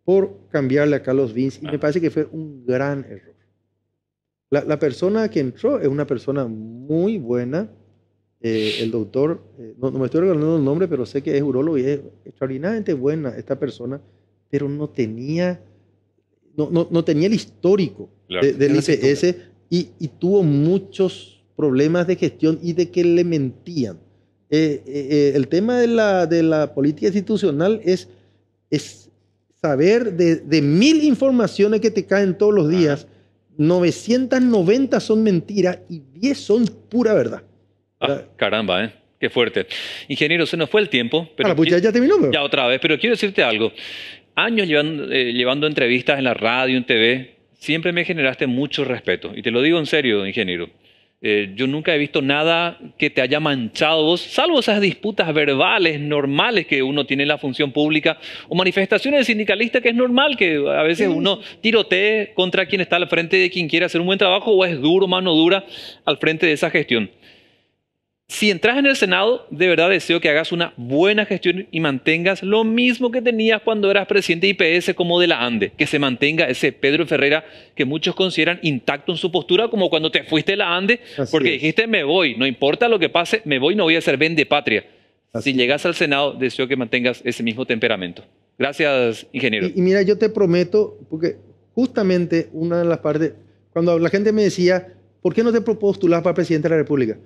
por cambiarle a Carlos Vince, y me parece que fue un gran error. La persona que entró es una persona muy buena, el doctor, no me estoy recordando el nombre, pero sé que es urólogo y es extraordinariamente buena esta persona, pero no tenía el histórico Claro. del IPS y tuvo muchos problemas de gestión y de que le mentían. El tema de la política institucional es saber de 1000 informaciones que te caen todos los días, 990 son mentiras y 10 son pura verdad. Ah, caramba, qué fuerte. Ingeniero, se nos fue el tiempo. Pero Pues ya terminó. Pero. Ya otra vez, pero quiero decirte algo. Años llevando entrevistas en la radio, en TV, siempre me generaste mucho respeto. Y te lo digo en serio, ingeniero. Yo nunca he visto nada que te haya manchado vos, salvo esas disputas verbales normales que uno tiene en la función pública o manifestaciones de sindicalistas, que es normal que a veces uno tirotee contra quien está al frente de quien quiere hacer un buen trabajo o es duro, mano dura al frente de esa gestión. Si entras en el Senado, de verdad deseo que hagas una buena gestión y mantengas lo mismo que tenías cuando eras presidente de IPS como de la ANDE, que se mantenga ese Pedro Ferreira que muchos consideran intacto en su postura, como cuando te fuiste de la ANDE, porque dijiste me voy, no importa lo que pase, me voy, no voy a ser vende patria. Si llegas al Senado, deseo que mantengas ese mismo temperamento. Gracias, ingeniero. Y mira, yo te prometo, porque justamente una de las partes, cuando la gente me decía, ¿por qué no te postulas para presidente de la República?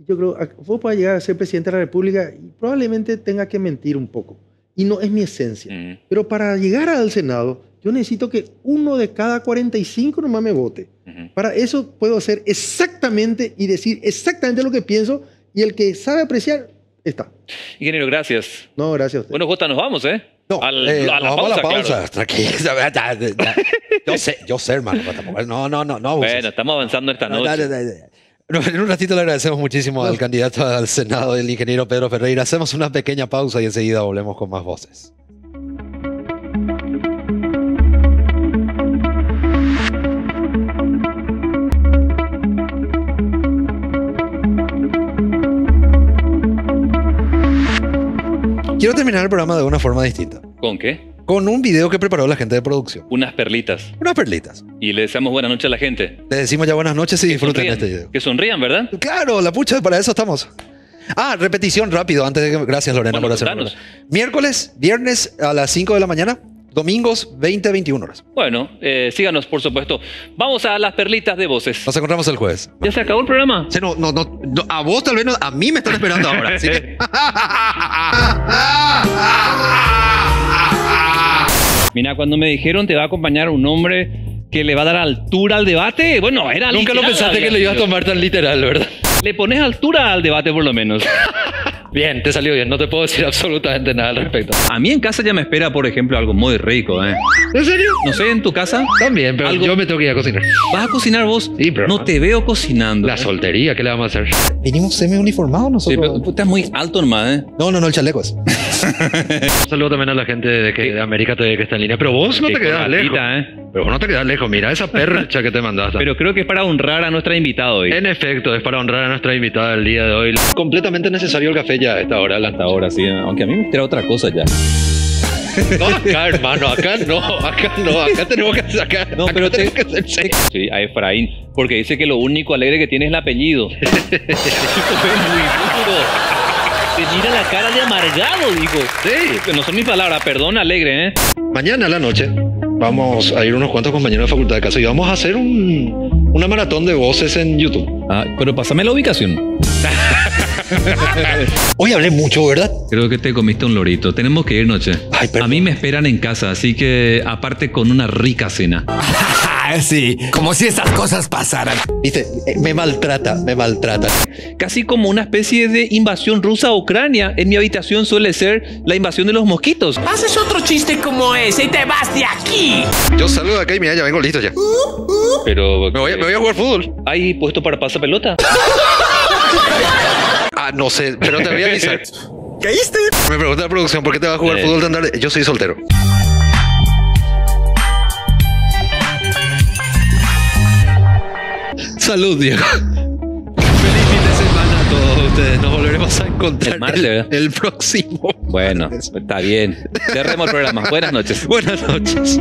Yo creo, vos podés llegar a ser presidente de la República y probablemente tenga que mentir un poco. Y no es mi esencia. Pero para llegar al Senado, yo necesito que 1 de cada 45 nomás me vote. Para eso puedo hacer exactamente y decir exactamente lo que pienso, y el que sabe apreciar, está. Ingeniero, gracias. No, gracias a usted. Bueno, Jota, nos vamos, No, a la pausa. Claro. Tranquilo. Yo sé, hermano. No. Bueno, estamos avanzando esta noche. En un ratito le agradecemos muchísimo al candidato al Senado, el ingeniero Pedro Ferreira. Hacemos una pequeña pausa y enseguida volvemos con más voces. Quiero terminar el programa de una forma distinta. ¿Con qué? Con un video que preparó la gente de producción. Unas perlitas. Unas perlitas. Y le deseamos buenas noches a la gente. Le decimos ya buenas noches y disfruten de Sonrían, este video. que sonrían, ¿verdad? Claro, la pucha, para eso estamos. Repetición rápido, antes de que... Gracias, Lorena, Bueno, por hacerlo. Miércoles, viernes a las 5 de la mañana, domingos 20 a 21 horas. Bueno, síganos, por supuesto. Vamos a las perlitas de voces. Nos encontramos el jueves. ¿Ya se acabó el programa? Sí, no, a vos tal vez no, a mí me están esperando ahora. Así que... Mira, cuando me dijeron te va a acompañar un hombre que le va a dar altura al debate, bueno, era Nunca lo literal, pensaste que lo ibas a tomar tan literal, ¿verdad? Le pones altura al debate por lo menos. Bien, te salió bien. No te puedo decir absolutamente nada al respecto. A mí en casa ya me espera, por ejemplo, algo muy rico, ¿eh? ¿En serio? No sé, ¿en tu casa? También, pero ¿Algo? yo me tengo que ir a cocinar. ¿Vas a cocinar vos? Sí, pero no te veo cocinando. La soltería, ¿qué le vamos a hacer? Vinimos semi-uniformados Sí, nosotros. pero tú estás muy alto nomás, ¿eh? No, el chaleco es. Un saludo también a la gente de América TV que está en línea. Pero vos no Qué te quedas lejos. corbatita, ¿eh? Pero vos no te quedas lejos. Mira esa percha que te mandaste. Pero creo que es para honrar a nuestra invitada hoy. En efecto, es para honrar a nuestra invitada del día de hoy. Completamente necesario el café ya a esta hora. Hasta ahora sí, aunque a mí me espera otra cosa ya. No, acá, hermano, acá no. Acá tenemos que sacar. No, pero tenemos que ser sexy. Sí, a Efraín, porque dice que lo único alegre que tiene es el apellido. Eso fue muy duro. Te mira la cara de amargado, dijo. Sí. No son mis palabras, perdón, alegre, ¿eh? Mañana a la noche vamos a ir unos cuantos compañeros de facultad de caso y vamos a hacer una maratón de voces en YouTube. Ah, pero pásame la ubicación. Hoy hablé mucho, ¿verdad? Creo que te comiste un lorito. Tenemos que ir, noche. Ay, perdón. A mí me esperan en casa, así que aparte con una rica cena. Sí, como si estas cosas pasaran. Viste, me maltrata, me maltrata. Casi como una especie de invasión rusa a Ucrania. En mi habitación suele ser la invasión de los mosquitos. Haces otro chiste como ese y te vas de aquí. Yo salgo de acá y mira, ya vengo listo ya. Pero... Me voy a jugar fútbol. ¿Hay puesto para pasapelota? Ah, no sé, pero te voy a avisar. ¿Caíste? Me pregunta la producción, ¿por qué te vas a jugar fútbol tan tarde? Yo soy soltero. Salud, Diego. Feliz fin de semana a todos ustedes. Nos volveremos a encontrar El martes, ¿verdad? el próximo. Bueno, está bien. Cerremos el programa. Buenas noches. Buenas noches.